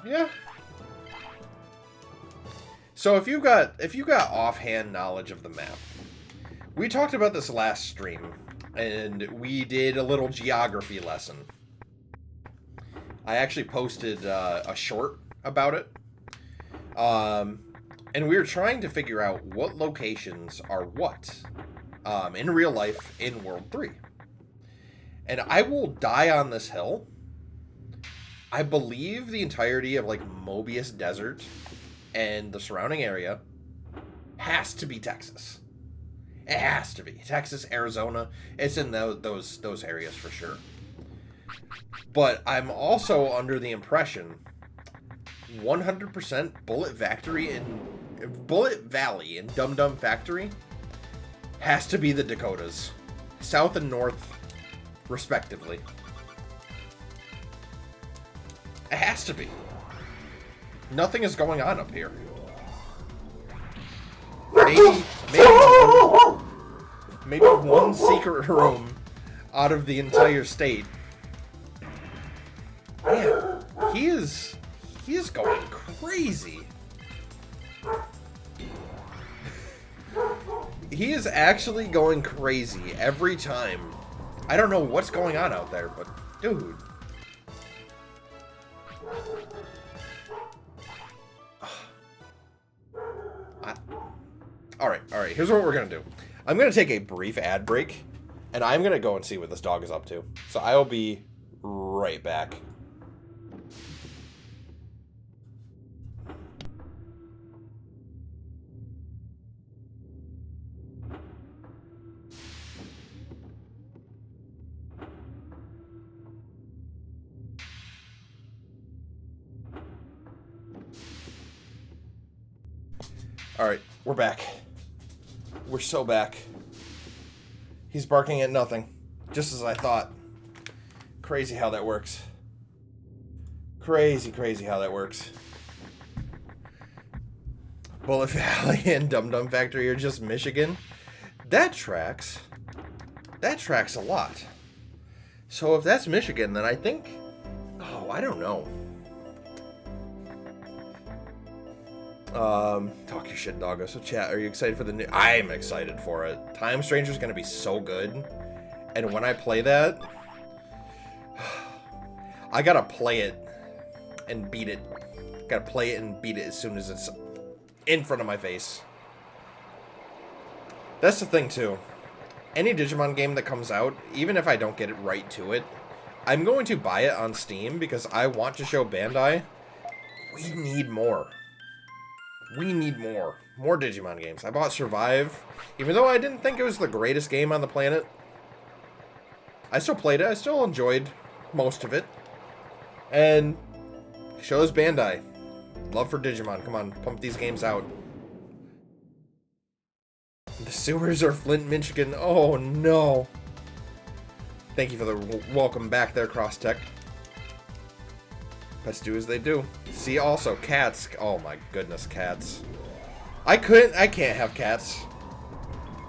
Yeah. So if you got offhand knowledge of the map, we talked about this last stream, and we did a little geography lesson. I actually posted a short about it. And we were trying to figure out what locations are what in real life in World 3. And I will die on this hill. I believe the entirety of like Mobius Desert and the surrounding area has to be Texas. It has to be. Texas, Arizona, it's in those areas for sure. But I'm also under the impression 100% Bullet Valley and Dum Dum Factory has to be the Dakotas. South and North, respectively. It has to be. Nothing is going on up here. Maybe one secret room out of the entire state. Man, he is going crazy. He is actually going crazy every time. I don't know what's going on out there, but dude. Alright, here's what we're gonna do. I'm gonna take a brief ad break, and I'm gonna go and see what this dog is up to. So I will be right back. Alright, we're back. We're so back. He's barking at nothing. Just as I thought. Crazy how that works. Crazy, crazy how that works. Bullet Valley and Dum Dum Factory are just Michigan. That tracks. That tracks a lot. So if that's Michigan, then I think... Oh, I don't know. Talk your shit, doggo. So chat, are you excited for the new... I'm excited for it. Time Stranger's gonna be so good. And when I play that... I gotta play it and beat it. Gotta play it and beat it as soon as it's in front of my face. That's the thing, too. Any Digimon game that comes out, even if I don't get it right to it, I'm going to buy it on Steam because I want to show Bandai we need more. We need more. More Digimon games. I bought Survive, even though I didn't think it was the greatest game on the planet. I still played it. I still enjoyed most of it. And shows Bandai love for Digimon. Come on, pump these games out. The sewers are Flint, Michigan. Oh, no. Thank you for the welcome back there, Crosstech. Let's do as they do. See, also, cats. Oh, my goodness, cats. I can't have cats.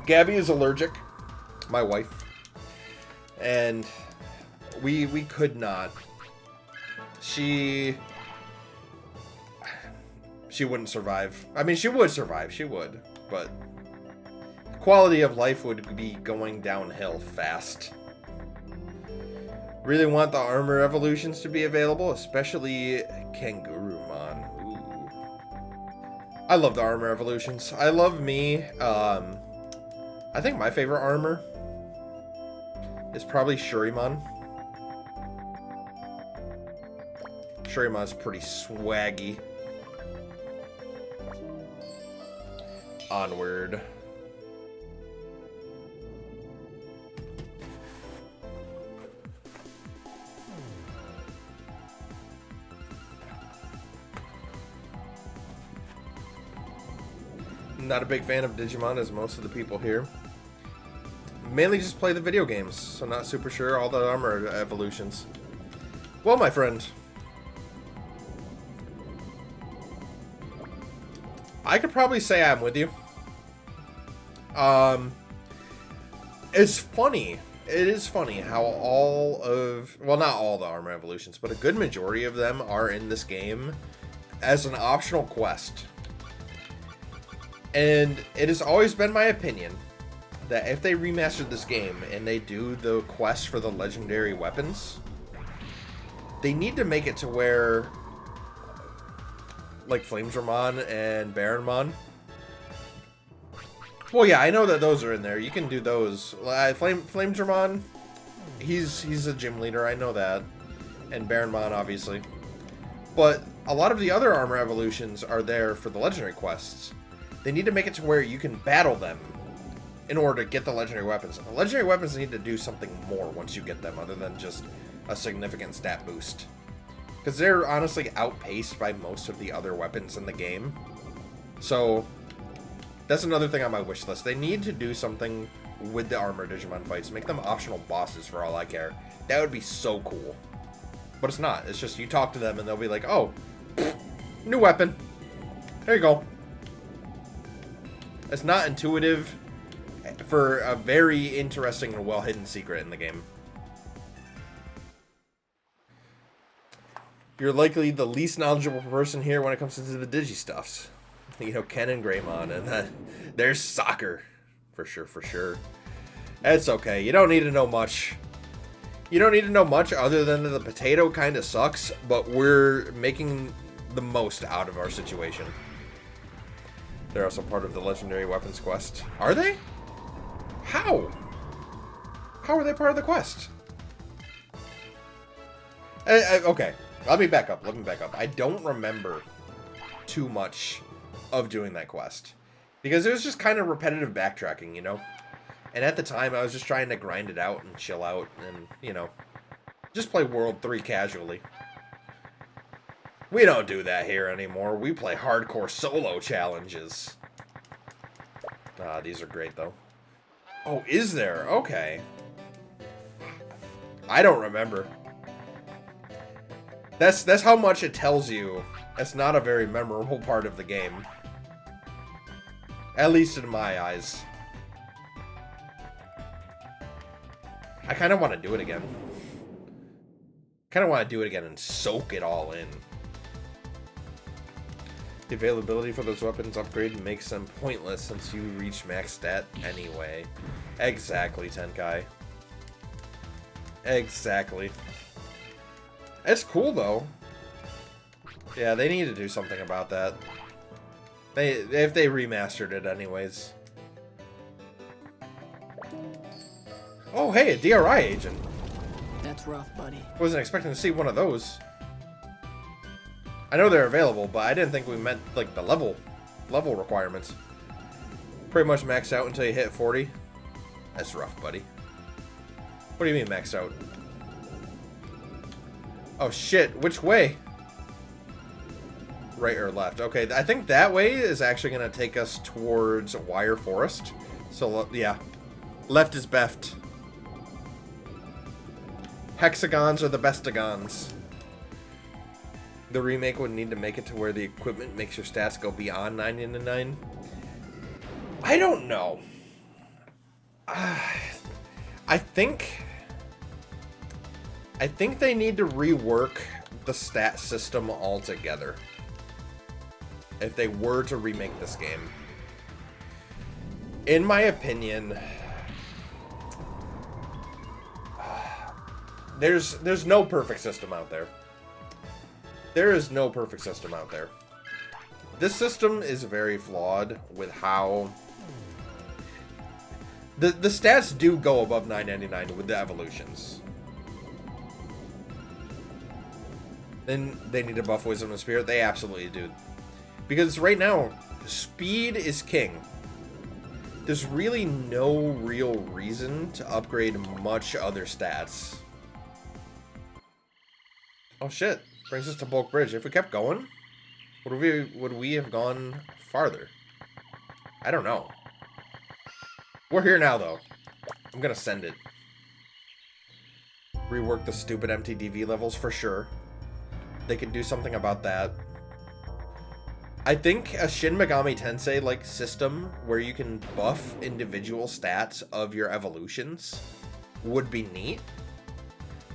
Gabby is allergic. My wife. And we could not. She wouldn't survive. I mean, she would survive. She would. But quality of life would be going downhill fast. Really want the armor evolutions to be available, especially Kangurumon. Ooh. I love the armor evolutions. I love me. I think my favorite armor is probably Shurimon. Shurimon's pretty swaggy. Onward. Not a big fan of Digimon as most of the people here. Mainly just play the video games, so not super sure all the armor evolutions. Well, my friend, I could probably say I'm with you. It's funny. It is funny how all of, well, not all the armor evolutions, but a good majority of them are in this game as an optional quest. And it has always been my opinion that if they remastered this game and they do the quest for the legendary weapons, they need to make it to where, like Flamedramon and Baronmon. Well, yeah, I know that those are in there. You can do those. Flamedramon, he's a gym leader. I know that, and Baronmon obviously. But a lot of the other armor evolutions are there for the legendary quests. They need to make it to where you can battle them in order to get the legendary weapons. The legendary weapons need to do something more once you get them, other than just a significant stat boost. Because they're honestly outpaced by most of the other weapons in the game. So, that's another thing on my wish list. They need to do something with the armor Digimon fights. Make them optional bosses for all I care. That would be so cool. But it's not. It's just you talk to them and they'll be like, oh, new weapon. There you go. It's not intuitive for a very interesting and well-hidden secret in the game. You're likely the least knowledgeable person here when it comes to the Digi-stuffs. You know, Ken and Greymon, and then there's soccer. For sure, for sure. It's okay. You don't need to know much. You don't need to know much other than the potato kind of sucks, but we're making the most out of our situation. They're also part of the Legendary Weapons quest. Are they? How? How are they part of the quest? Okay, let me back up. I don't remember too much of doing that quest. Because it was just kind of repetitive backtracking, you know? And at the time, I was just trying to grind it out and chill out and, you know, just play World 3 casually. We don't do that here anymore. We play hardcore solo challenges. Ah, these are great, though. Oh, is there? Okay. I don't remember. That's how much it tells you. It's not a very memorable part of the game. At least in my eyes. I kind of want to do it again. And soak it all in. The availability for those weapons upgrade makes them pointless since you reach max stat anyway. Exactly, Tenkai. Exactly. It's cool, though. Yeah, they need to do something about that. If they remastered it anyways. Oh, hey, a DRI agent. That's rough, buddy. Wasn't expecting to see one of those. I know they're available, but I didn't think we meant, like, the level requirements. Pretty much maxed out until you hit 40. That's rough, buddy. What do you mean maxed out? Oh, shit. Which way? Right or left? Okay, I think that way is actually going to take us towards Wire Forest. So, yeah. Left is beft. Hexagons are the bestagons. The remake would need to make it to where the equipment makes your stats go beyond 99. I don't know. I think they need to rework the stat system altogether. If they were to remake this game. In my opinion, there's no perfect system out there. There is no perfect system out there. This system is very flawed with how the stats do go above 999 with the evolutions. Then they need to buff Wisdom and Spirit. They absolutely do. Because right now, speed is king. There's really no real reason to upgrade much other stats. Oh shit. Brings us to Bulk Bridge. If we kept going, would we have gone farther? I don't know. We're here now, though. I'm gonna send it. Rework the stupid MTDV levels for sure. They could do something about that. I think a Shin Megami Tensei-like system where you can buff individual stats of your evolutions would be neat.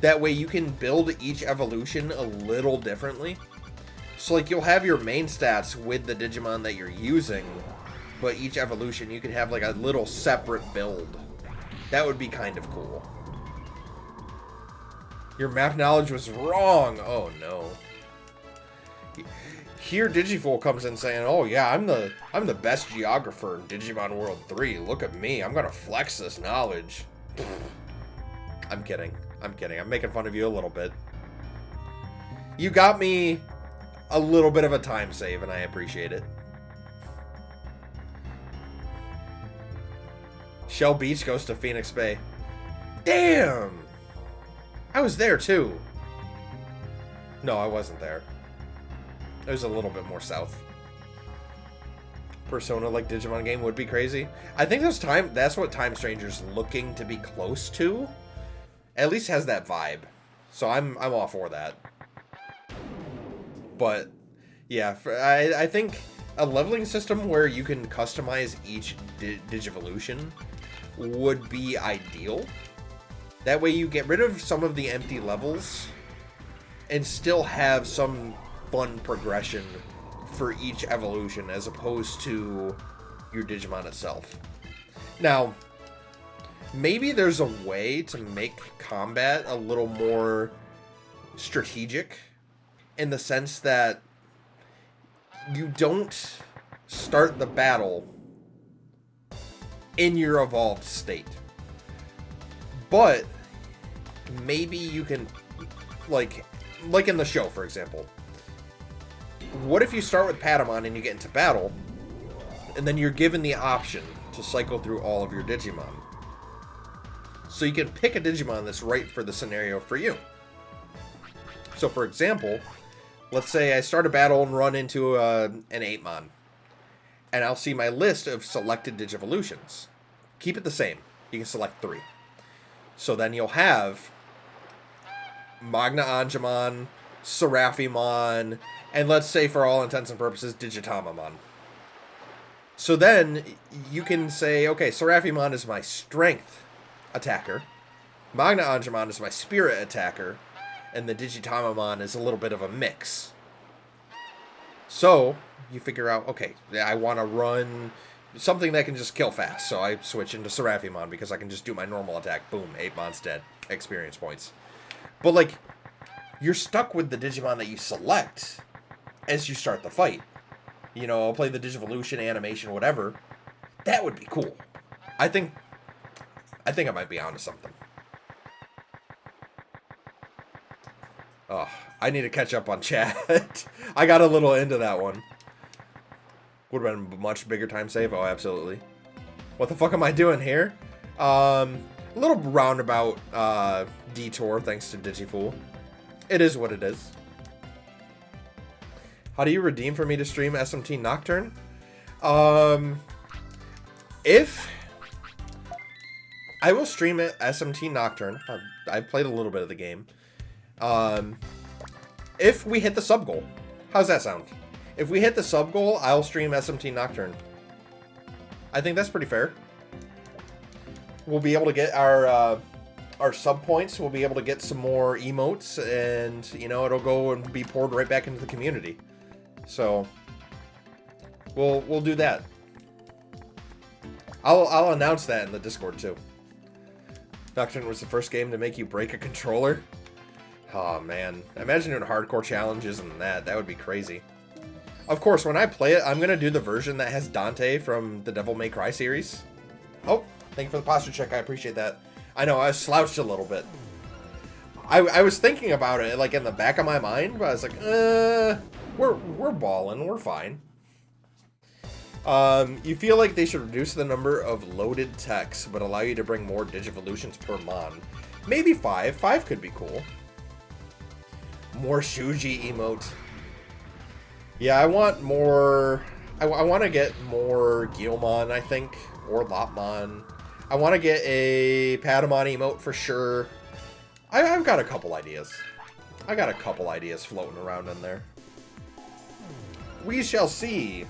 That way you can build each evolution a little differently. So like you'll have your main stats with the Digimon that you're using, but each evolution you could have like a little separate build. That would be kind of cool. Your map knowledge was wrong. Oh no. Here Digifool comes in saying, "Oh yeah, I'm the best geographer in Digimon World 3. Look at me. I'm gonna flex this knowledge." I'm kidding. I'm making fun of you a little bit. You got me a little bit of a time save, and I appreciate it. Shell Beach goes to Phoenix Bay. Damn! I was there, too. No, I wasn't there. It was a little bit more south. Persona-like Digimon game would be crazy. I think that's what Time Stranger's looking to be close to. At least has that vibe. So I'm all for that. But yeah, I think a leveling system where you can customize each Digivolution would be ideal. That way you get rid of some of the empty levels and still have some fun progression for each evolution as opposed to your Digimon itself. Now, maybe there's a way to make combat a little more strategic in the sense that you don't start the battle in your evolved state. But maybe you can, like in the show, for example. What if you start with Patamon and you get into battle, and then you're given the option to cycle through all of your Digimon? So you can pick a Digimon that's right for the scenario for you. So for example, let's say I start a battle and run into an 8-mon. And I'll see my list of selected Digivolutions. Keep it the same. You can select 3. So then you'll have Magna Angemon, Seraphimon, and let's say for all intents and purposes, Digitamon. So then you can say, okay, Seraphimon is my strength attacker, Magna Angemon is my spirit attacker, and the Digitamon is a little bit of a mix. So you figure out, okay, I want to run something that can just kill fast, so I switch into Seraphimon because I can just do my normal attack. Boom, 8 mon's dead. Experience points. But, like, you're stuck with the Digimon that you select as you start the fight. You know, I'll play the Digivolution, animation, whatever. That would be cool. I think I might be onto something. Oh, I need to catch up on chat. I got a little into that one. Would have been a much bigger time save. Oh, absolutely. What the fuck am I doing here? A little roundabout detour thanks to Digifool. It is what it is. How do you redeem for me to stream SMT Nocturne? If I will stream it SMT Nocturne. I've played a little bit of the game. If we hit the sub goal. How's that sound? If we hit the sub goal, I'll stream SMT Nocturne. I think that's pretty fair. We'll be able to get our sub points. We'll be able to get some more emotes, and you know it'll go and be poured right back into the community. So we'll do that. I'll announce that in the Discord too. Nocturne was the first game to make you break a controller. Oh man, imagine doing hardcore challenges and that. That would be crazy. Of course, when I play it, I'm going to do the version that has Dante from the Devil May Cry series. Oh, thank you for the posture check. I appreciate that. I know, I slouched a little bit. I was thinking about it, like, in the back of my mind, but I was like, we're balling. We're fine. You feel like they should reduce the number of loaded techs, but allow you to bring more Digivolutions per mon. Maybe 5. 5 could be cool. More Shuji emote. Yeah, I want more... I want to get more Guilmon, I think. Or Lopmon. I want to get a Patamon emote for sure. I've got a couple ideas. I got a couple ideas floating around in there. We shall see.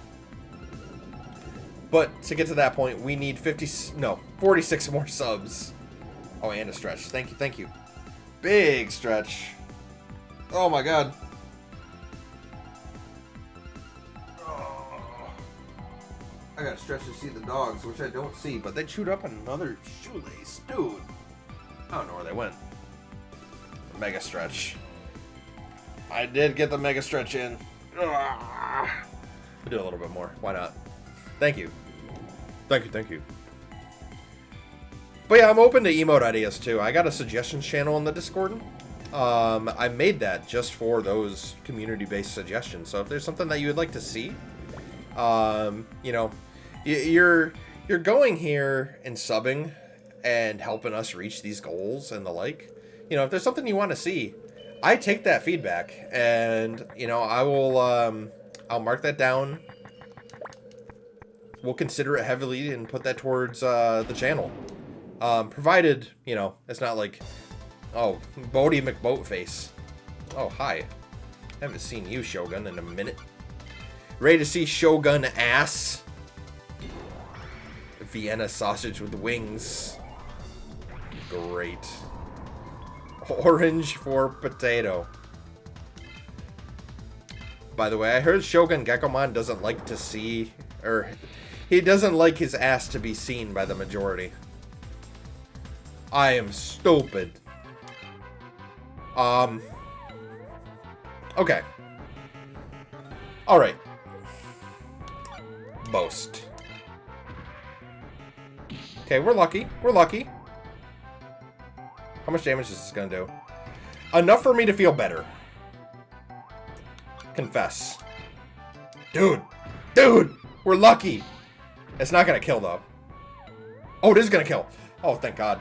But to get to that point, we need 46 more subs. Oh, and a stretch. Thank you. Big stretch. Oh my god. I gotta stretch to see the dogs, which I don't see, but they chewed up another shoelace. Dude. I don't know where they went. Mega stretch. I did get the mega stretch in. We'll do a little bit more. Why not? Thank you. Thank you. But yeah, I'm open to emote ideas too. I got a suggestions channel on the Discord. I made that just for those community-based suggestions. So if there's something that you would like to see, you know, you're going here and subbing and helping us reach these goals and the like. You know, if there's something you want to see, I take that feedback and, you know, I will, I'll mark that down. We'll consider it heavily and put that towards, the channel. Provided, you know, it's not like, oh, Bodie McBoatface. Oh, hi. Haven't seen you, Shogun, in a minute. Ready to see Shogun ass? Vienna sausage with wings. Great. Orange for potato. By the way, I heard Shogun Gekkomon doesn't like to see, or he doesn't like his ass to be seen by the majority. I am stupid. Okay. Alright. Boast. Okay, we're lucky. We're lucky. How much damage is this gonna do? Enough for me to feel better. Confess. Dude! Dude! We're lucky! It's not gonna kill, though. Oh, it is gonna kill! Oh, thank God.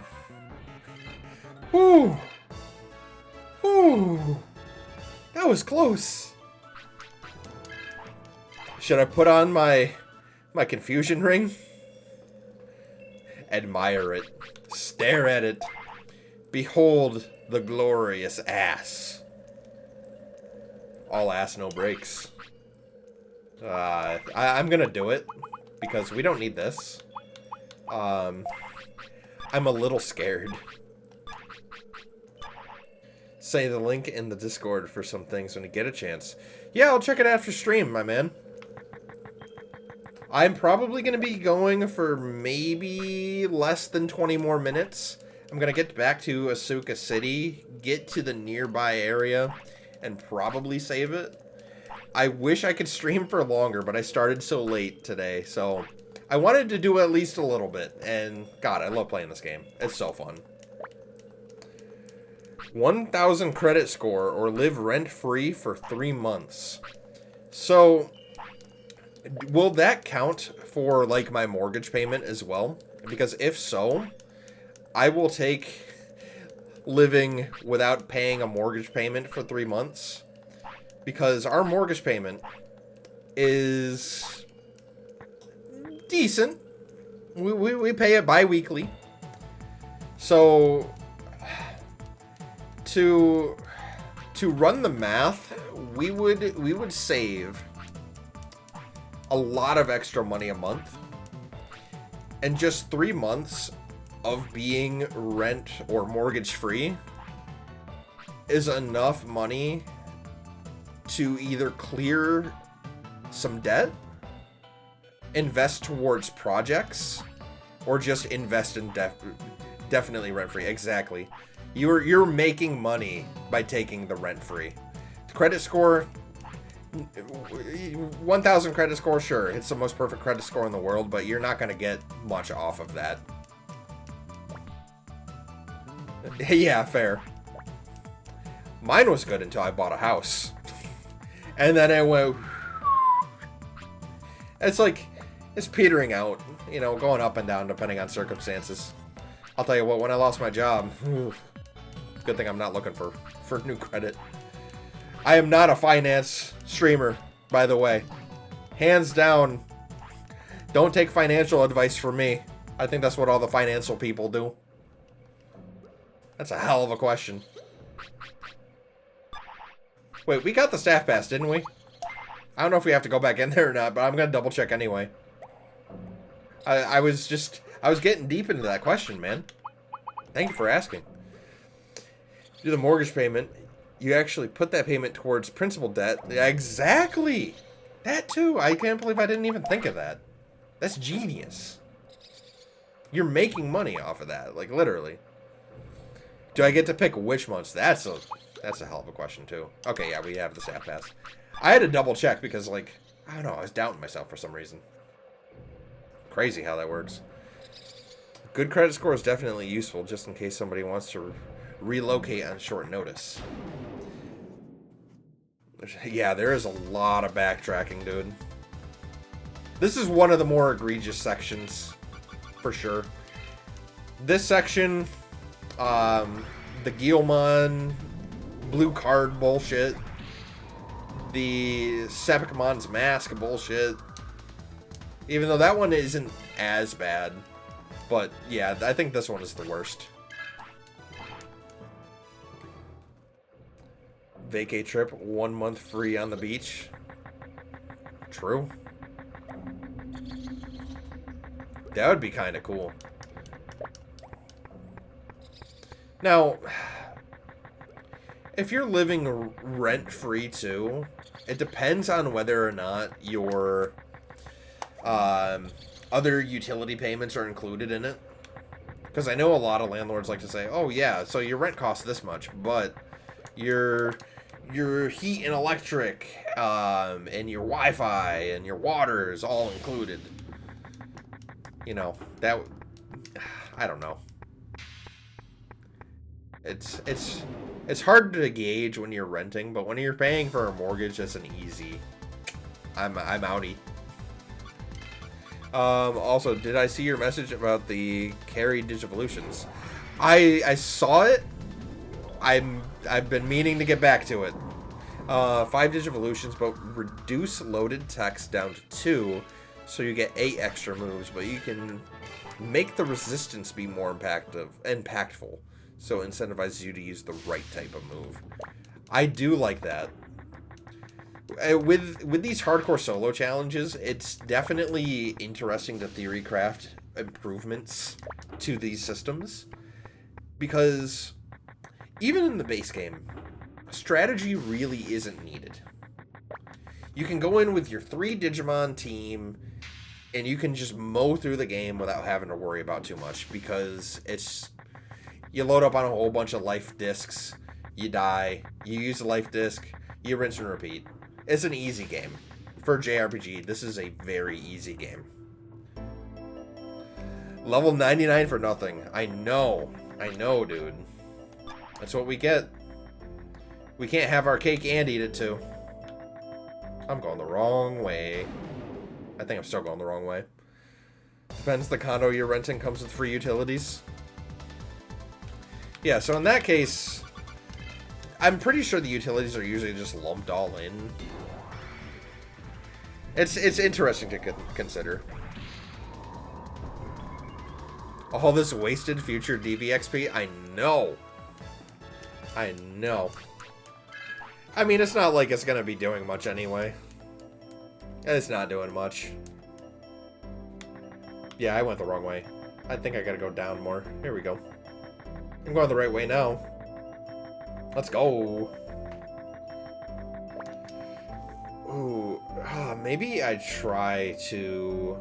Whew! Whew! That was close! Should I put on my confusion ring? Admire it. Stare at it. Behold the glorious ass. All ass, no brakes. I'm gonna do it because we don't need this. I'm a little scared. Say the link in the Discord for some things when you get a chance. Yeah, I'll check it after stream, my man. I'm probably going to be going for maybe less than 20 more minutes. I'm going to get back to Asuka City, get to the nearby area, and probably save it. I wish I could stream for longer, but I started so late today, so I wanted to do at least a little bit. And God, I love playing this game. It's so fun. 1,000 credit score or live rent-free for 3 months. So, will that count for, like, my mortgage payment as well? Because if so, I will take living without paying a mortgage payment for 3 months. Because our mortgage payment is decent. We pay it bi-weekly. So to run the math, we would save a lot of extra money a month. And just 3 months of being rent or mortgage free is enough money to either clear some debt, invest towards projects, or just invest in definitely rent-free. Exactly. You're making money by taking the rent-free. Credit score, 1,000 credit score, sure, it's the most perfect credit score in the world, but you're not going to get much off of that. Yeah, fair. Mine was good until I bought a house. And then it went... It's like, it's petering out, you know, going up and down depending on circumstances. I'll tell you what, when I lost my job, good thing I'm not looking for new credit. I am not a finance streamer, by the way. Hands down, don't take financial advice from me. I think that's what all the financial people do. That's a hell of a question. Wait, we got the staff pass, didn't we? I don't know if we have to go back in there or not, but I'm gonna double check anyway. I was getting deep into that question, man. Thank you for asking. Do the mortgage payment, you actually put that payment towards principal debt. Exactly! That too! I can't believe I didn't even think of that. That's genius. You're making money off of that, like literally. Do I get to pick which months? That's a hell of a question too. Okay, yeah, we have the staff pass. I had to double check because, like, I don't know, I was doubting myself for some reason. Crazy how that works. Good credit score is definitely useful just in case somebody wants to relocate on short notice. Yeah, there is a lot of backtracking, dude. This is one of the more egregious sections, for sure. This section, the Guilmon blue card bullshit, the Sepicmon's mask bullshit, even though that one isn't as bad, but yeah, I think this one is the worst. Vacay trip, 1 month free on the beach. True. That would be kind of cool. Now, if you're living rent-free too, it depends on whether or not your other utility payments are included in it. Because I know a lot of landlords like to say, oh yeah, so your rent costs this much, but your heat and electric, and your Wi-Fi and your water is all included. You know, that, I don't know. It's hard to gauge when you're renting, but when you're paying for a mortgage, that's an easy. I'm outie. Also, did I see your message about the carry Digivolutions? I saw it. I've been meaning to get back to it. 5 Digivolutions, but reduce loaded text down to 2, so you get 8 extra moves, but you can make the resistance be more impactful, so it incentivizes you to use the right type of move. I do like that. With these hardcore solo challenges, it's definitely interesting to theory craft improvements to these systems, because even in the base game, strategy really isn't needed. You can go in with your 3 Digimon team, and you can just mow through the game without having to worry about too much, because you load up on a whole bunch of life discs, you die, you use a life disc, you rinse and repeat. It's an easy game. For JRPG, this is a very easy game. Level 99 for nothing. I know, dude. That's what we get. We can't have our cake and eat it too. I'm going the wrong way. I think I'm still going the wrong way. Depends, the condo you're renting comes with free utilities. Yeah, so in that case, I'm pretty sure the utilities are usually just lumped all in. It's interesting to consider. All this wasted future DVXP? I know. I know. I mean, it's not like it's going to be doing much anyway. It's not doing much. Yeah, I went the wrong way. I think I got to go down more. Here we go. I'm going the right way now. Let's go. Ooh, maybe I try to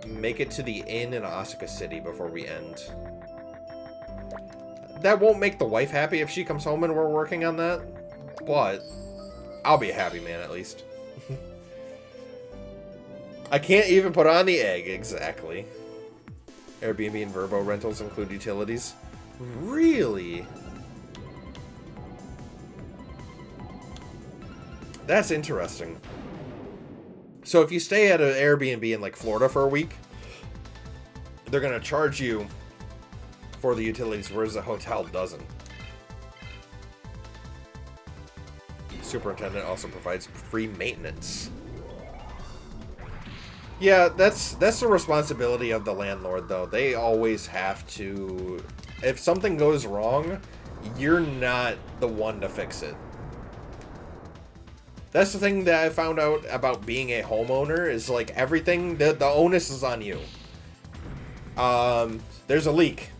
make it to the inn in Asuka City before we end. That won't make the wife happy if she comes home and we're working on that, but I'll be a happy man at least. I can't even put on the egg, exactly. Airbnb and Verbo rentals include utilities. Really? That's interesting. So if you stay at an Airbnb in like Florida for a week, they're going to charge you for the utilities, whereas the hotel doesn't. Superintendent also provides free maintenance. Yeah, that's the responsibility of the landlord, though. They always have to... If something goes wrong, you're not the one to fix it. That's the thing that I found out about being a homeowner, is like everything, the onus is on you. There's a leak.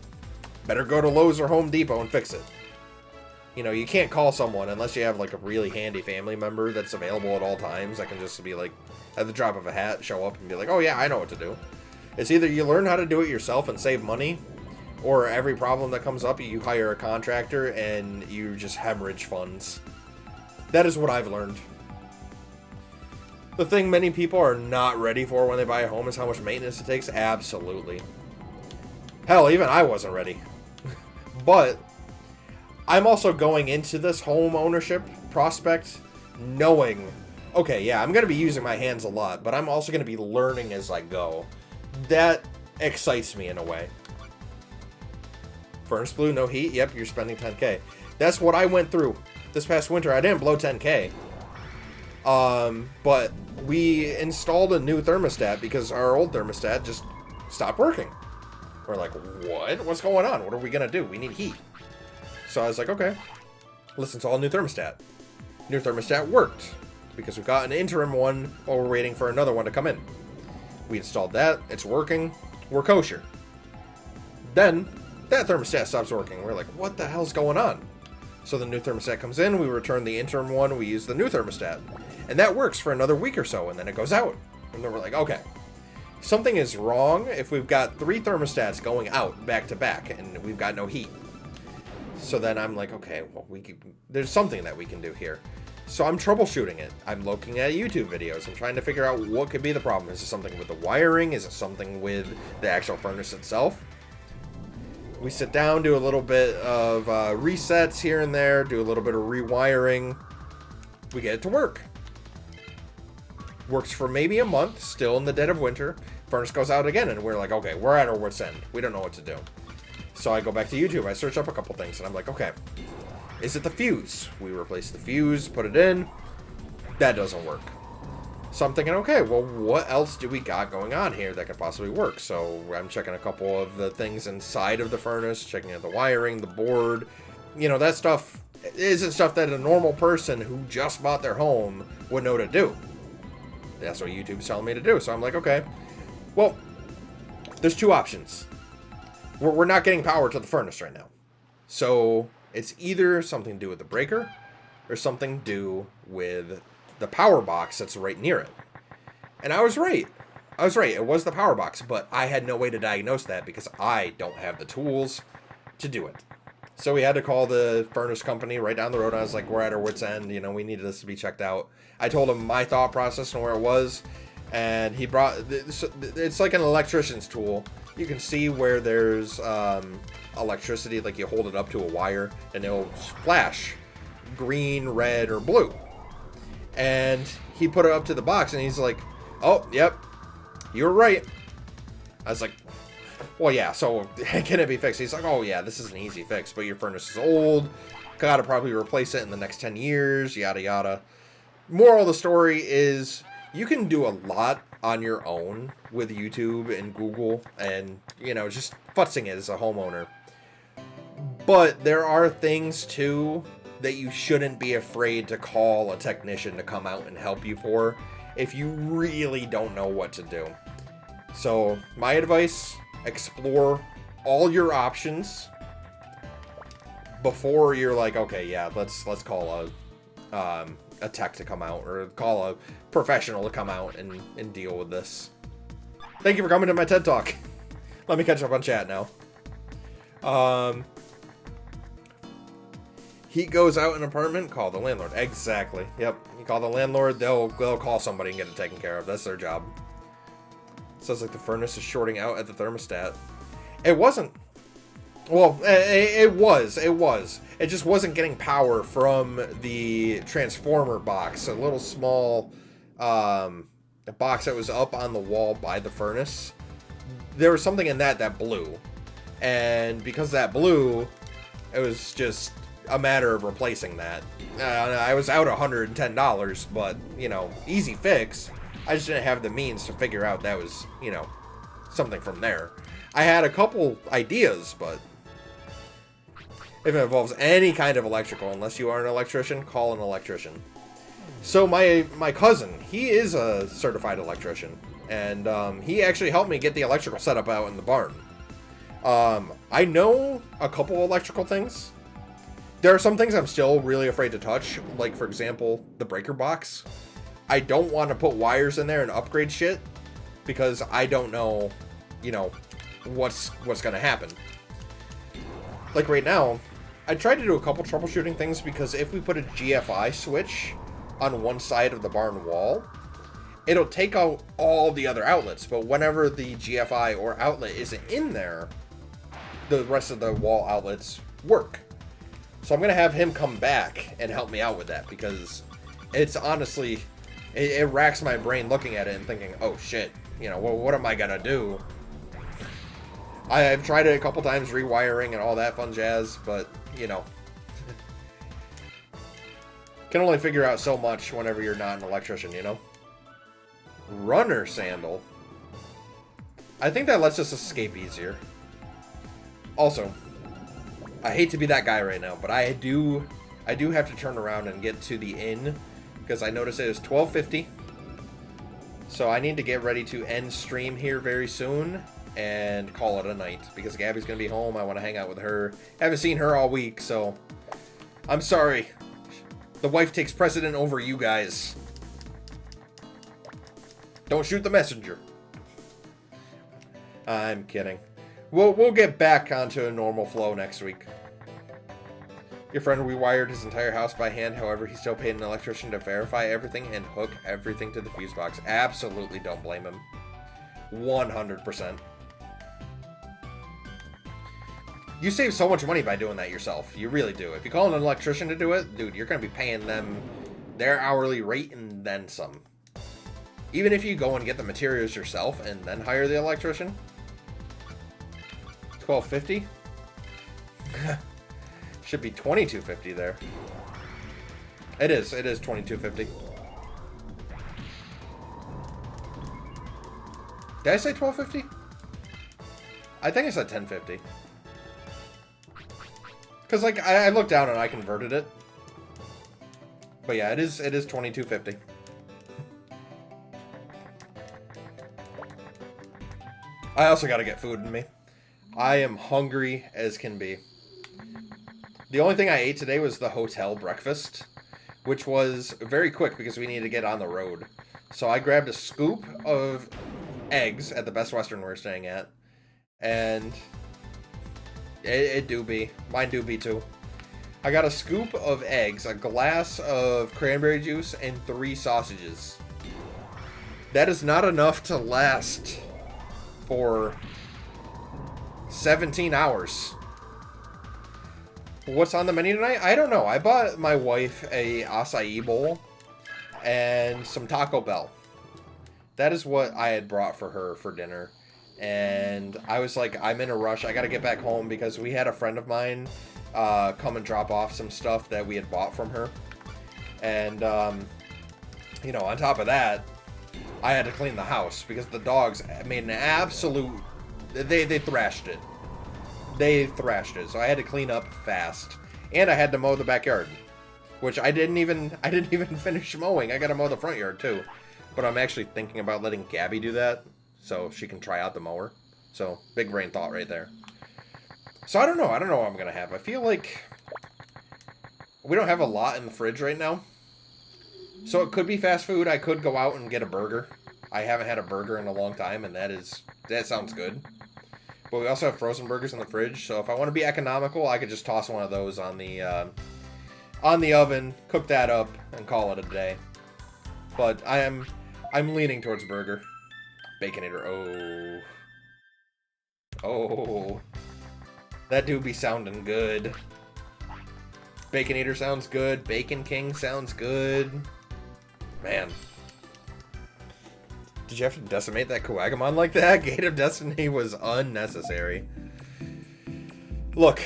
Better go to Lowe's or Home Depot and fix it. You know, you can't call someone unless you have like a really handy family member that's available at all times. That can just be like, at the drop of a hat, show up and be like, oh yeah, I know what to do. It's either you learn how to do it yourself and save money, or every problem that comes up, you hire a contractor and you just hemorrhage funds. That is what I've learned. The thing many people are not ready for when they buy a home is how much maintenance it takes. Absolutely. Hell, even I wasn't ready. But I'm also going into this home ownership prospect knowing, okay, yeah, I'm going to be using my hands a lot, but I'm also going to be learning as I go. That excites me in a way. Furnace Blue, no heat? Yep, you're spending 10K. That's what I went through this past winter. I didn't blow 10K. But we installed a new thermostat because our old thermostat just stopped working. We're like, what? What's going on? What are we going to do? We need heat. So I was like, okay, let's install a new thermostat. New thermostat worked because we got an interim one while we're waiting for another one to come in. We installed that. It's working. We're kosher. Then that thermostat stops working. We're like, what the hell's going on? So the new thermostat comes in. We return the interim one. We use the new thermostat. And that works for another week or so. And then it goes out. And then we're like, okay, something is wrong if we've got 3 thermostats going out back to back and we've got no heat. So then I'm like, okay, well, there's something that we can do here. So I'm troubleshooting it. I'm looking at YouTube videos. I'm trying to figure out what could be the problem. Is it something with the wiring? Is it something with the actual furnace itself? We sit down, do a little bit of resets here and there, do a little bit of rewiring. We get it to work. Works for maybe a month, still in the dead of winter. Furnace goes out again, and we're like, okay, we're at our wit's end. We don't know what to do. So I go back to YouTube. I search up a couple things, and I'm like, okay, is it the fuse? We replace the fuse, put it in. That doesn't work. So I'm thinking, okay, well, what else do we got going on here that could possibly work? So I'm checking a couple of the things inside of the furnace, checking out the wiring, the board. You know, that stuff It isn't stuff that a normal person who just bought their home would know to do. That's what YouTube's telling me to do. So I'm like, okay. Well, there's two options. We're not getting power to the furnace right now. So it's either something to do with the breaker or something to do with the power box that's right near it. And I was right. It was the power box, but I had no way to diagnose that because I don't have the tools to do it. So we had to call the furnace company right down the road. I was like, we're at our wit's end. You know, we needed this to be checked out. I told him my thought process and where it was. And he brought, it's like an electrician's tool. You can see where there's electricity, like you hold it up to a wire and it'll flash green, red, or blue. And he put it up to the box and he's like, oh, yep, you were right. I was like, well, yeah, so can it be fixed? He's like, oh, yeah, this is an easy fix, but your furnace is old. Gotta probably replace it in the next 10 years, yada, yada. Moral of the story is you can do a lot on your own with YouTube and Google and, you know, just futzing it as a homeowner. But there are things, too, that you shouldn't be afraid to call a technician to come out and help you for if you really don't know what to do. So, my advice, explore all your options before you're like, okay, yeah, let's call a tech to come out or call a professional to come out and deal with this. Thank you for coming to my TED Talk. Let me catch up on chat now. Heat goes out in an apartment, call the landlord. Exactly. Yep. You call the landlord, they'll call somebody and get it taken care of. That's their job. Sounds like the furnace is shorting out at the thermostat. It wasn't. Well, it was. It just wasn't getting power from the transformer box. A little small box that was up on the wall by the furnace. There was something in that blew. And because that blew, it was just a matter of replacing that. I was out $110, but, you know, easy fix. I just didn't have the means to figure out that was, you know, something from there. I had a couple ideas, but if it involves any kind of electrical, unless you are an electrician, call an electrician. So my cousin, he is a certified electrician, and he actually helped me get the electrical setup out in the barn. I know a couple electrical things. There are some things I'm still really afraid to touch, like, for example, the breaker box. I don't want to put wires in there and upgrade shit because I don't know, you know, what's going to happen. Like right now, I tried to do a couple troubleshooting things because if we put a GFI switch on one side of the barn wall, it'll take out all the other outlets. But whenever the GFI or outlet isn't in there, the rest of the wall outlets work. So I'm going to have him come back and help me out with that because it's honestly, it racks my brain looking at it and thinking, oh shit, you know, well, what am I going to do? I've tried it a couple times, rewiring and all that fun jazz, but, you know, can only figure out so much whenever you're not an electrician, you know? Runner sandal. I think that lets us escape easier. Also, I hate to be that guy right now, but I do have to turn around and get to the inn because I noticed it is 12:50. So I need to get ready to end stream here very soon and call it a night because Gabby's going to be home. I want to hang out with her. Haven't seen her all week, so I'm sorry. The wife takes precedent over you guys. Don't shoot the messenger. I'm kidding. We'll get back onto a normal flow next week. Your friend rewired his entire house by hand. However, he still paid an electrician to verify everything and hook everything to the fuse box. Absolutely don't blame him. 100%. You save so much money by doing that yourself. You really do. If you call an electrician to do it, dude, you're going to be paying them their hourly rate and then some. Even if you go and get the materials yourself and then hire the electrician. $12.50? Should be $22.50 there. It is $22.50. Did I say $12.50? I think I said $10.50. Because, like, I looked down and I converted it. But yeah, it is $22.50. I also gotta get food in me. I am hungry as can be. The only thing I ate today was the hotel breakfast, which was very quick because we needed to get on the road. So I grabbed a scoop of eggs at the Best Western we're staying at, and it do be. Mine do be too. I got a scoop of eggs, a glass of cranberry juice, and 3 sausages. That is not enough to last for 17 hours. What's on the menu tonight? I don't know. I bought my wife a acai bowl and some Taco Bell. That is what I had brought for her for dinner. And I was like, I'm in a rush. I got to get back home because we had a friend of mine come and drop off some stuff that we had bought from her. And, you know, on top of that, I had to clean the house because the dogs made an absolute... They thrashed it. They thrashed it. So I had to clean up fast. And I had to mow the backyard. Which I didn't even finish mowing. I got to mow the front yard too. But I'm actually thinking about letting Gabby do that. So she can try out the mower. So, big brain thought right there. So I don't know. I don't know what I'm going to have. I feel like we don't have a lot in the fridge right now. So it could be fast food. I could go out and get a burger. I haven't had a burger in a long time, and that sounds good. But we also have frozen burgers in the fridge, so if I want to be economical, I could just toss one of those on the oven, cook that up, and call it a day. But I'm leaning towards burger. Baconator, oh. That do be sounding good. Baconator sounds good. Bacon King sounds good. Man. Did you have to decimate that Kuwagamon like that? Gate of Destiny was unnecessary. Look.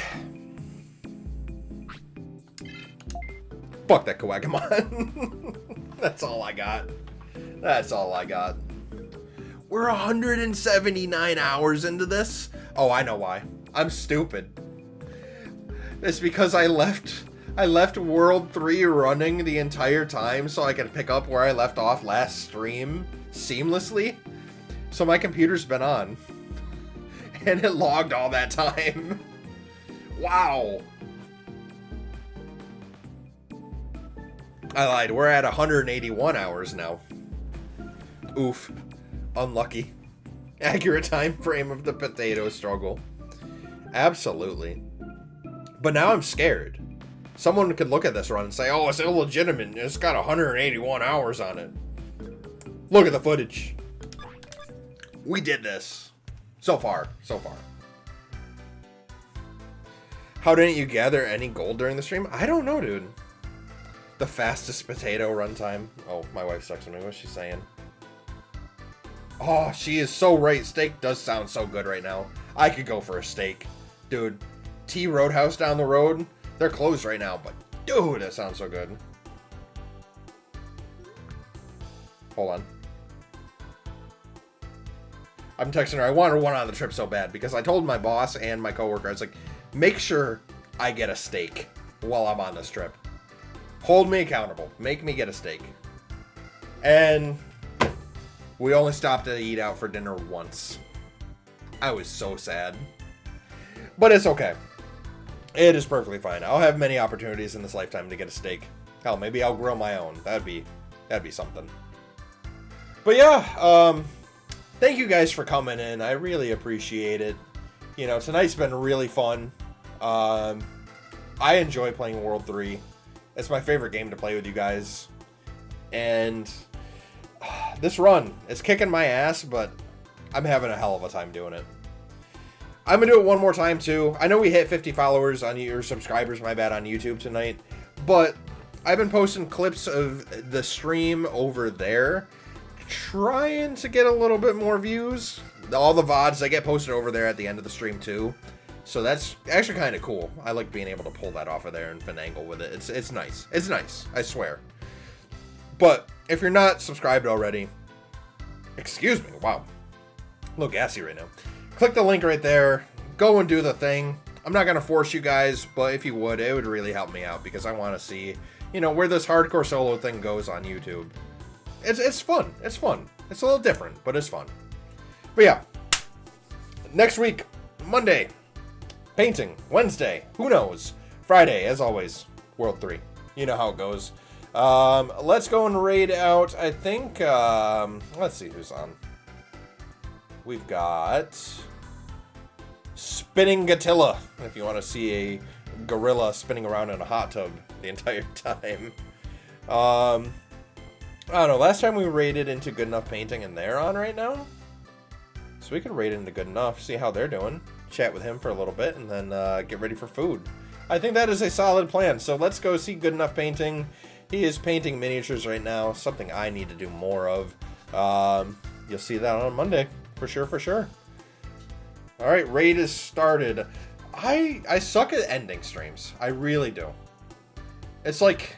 Fuck that Kuwagamon. That's all I got. That's all I got. We're 179 hours into this. Oh, I know why. I'm stupid. It's because I left World 3 running the entire time so I can pick up where I left off last stream seamlessly. So my computer's been on. And it logged all that time. Wow. I lied. We're at 181 hours now. Oof. Unlucky. Accurate time frame of the potato struggle. Absolutely. But now I'm scared. Someone could look at this run and say, oh, it's illegitimate. It's got 181 hours on it. Look at the footage. We did this. So far. How didn't you gather any gold during the stream? I don't know, dude. The fastest potato run time. Oh, my wife's texting me. What's she saying? Oh, she is so right. Steak does sound so good right now. I could go for a steak. Dude, T Roadhouse down the road. They're closed right now, but dude, that sounds so good. Hold on. I'm texting her. I wanted one on the trip so bad because I told my boss and my coworker, I was like, make sure I get a steak while I'm on this trip. Hold me accountable. Make me get a steak. And we only stopped to eat out for dinner once. I was so sad. But it's okay. It is perfectly fine. I'll have many opportunities in this lifetime to get a steak. Hell, maybe I'll grill my own. That'd be something. But yeah, thank you guys for coming in. I really appreciate it. You know, tonight's been really fun. I enjoy playing World 3. It's my favorite game to play with you guys. And this run, it's kicking my ass, but I'm having a hell of a time doing it. I'm going to do it one more time, too. I know we hit 50 followers on your subscribers, my bad, on YouTube tonight. But I've been posting clips of the stream over there, trying to get a little bit more views. All the VODs, they get posted over there at the end of the stream, too. So that's actually kind of cool. I like being able to pull that off of there and finagle with it. It's nice. It's nice, I swear. But if you're not subscribed already, excuse me, wow. A little gassy right now. Click the link right there. Go and do the thing. I'm not going to force you guys, but if you would, it would really help me out because I want to see, you know, where this hardcore solo thing goes on YouTube. It's fun. It's fun. It's a little different, but it's fun. But yeah, next week, Monday, painting. Wednesday, who knows? Friday, as always, World 3. You know how it goes. Let's go and raid out, I think, let's see who's on. We've got Spinning Gatilla, if you want to see a gorilla spinning around in a hot tub the entire time. I don't know, last time we raided into Good Enough Painting and they're on right now. So we could raid into Good Enough, see how they're doing, chat with him for a little bit, and then get ready for food. I think that is a solid plan, so let's go see Good Enough Painting. He is painting miniatures right now, something I need to do more of. You'll see that on Monday, for sure, for sure. Alright, raid is started. I suck at ending streams. I really do. It's like,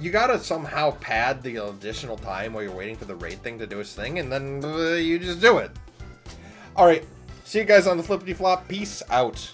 you gotta somehow pad the additional time while you're waiting for the raid thing to do its thing, and then you just do it. Alright, see you guys on the flippity flop. Peace out.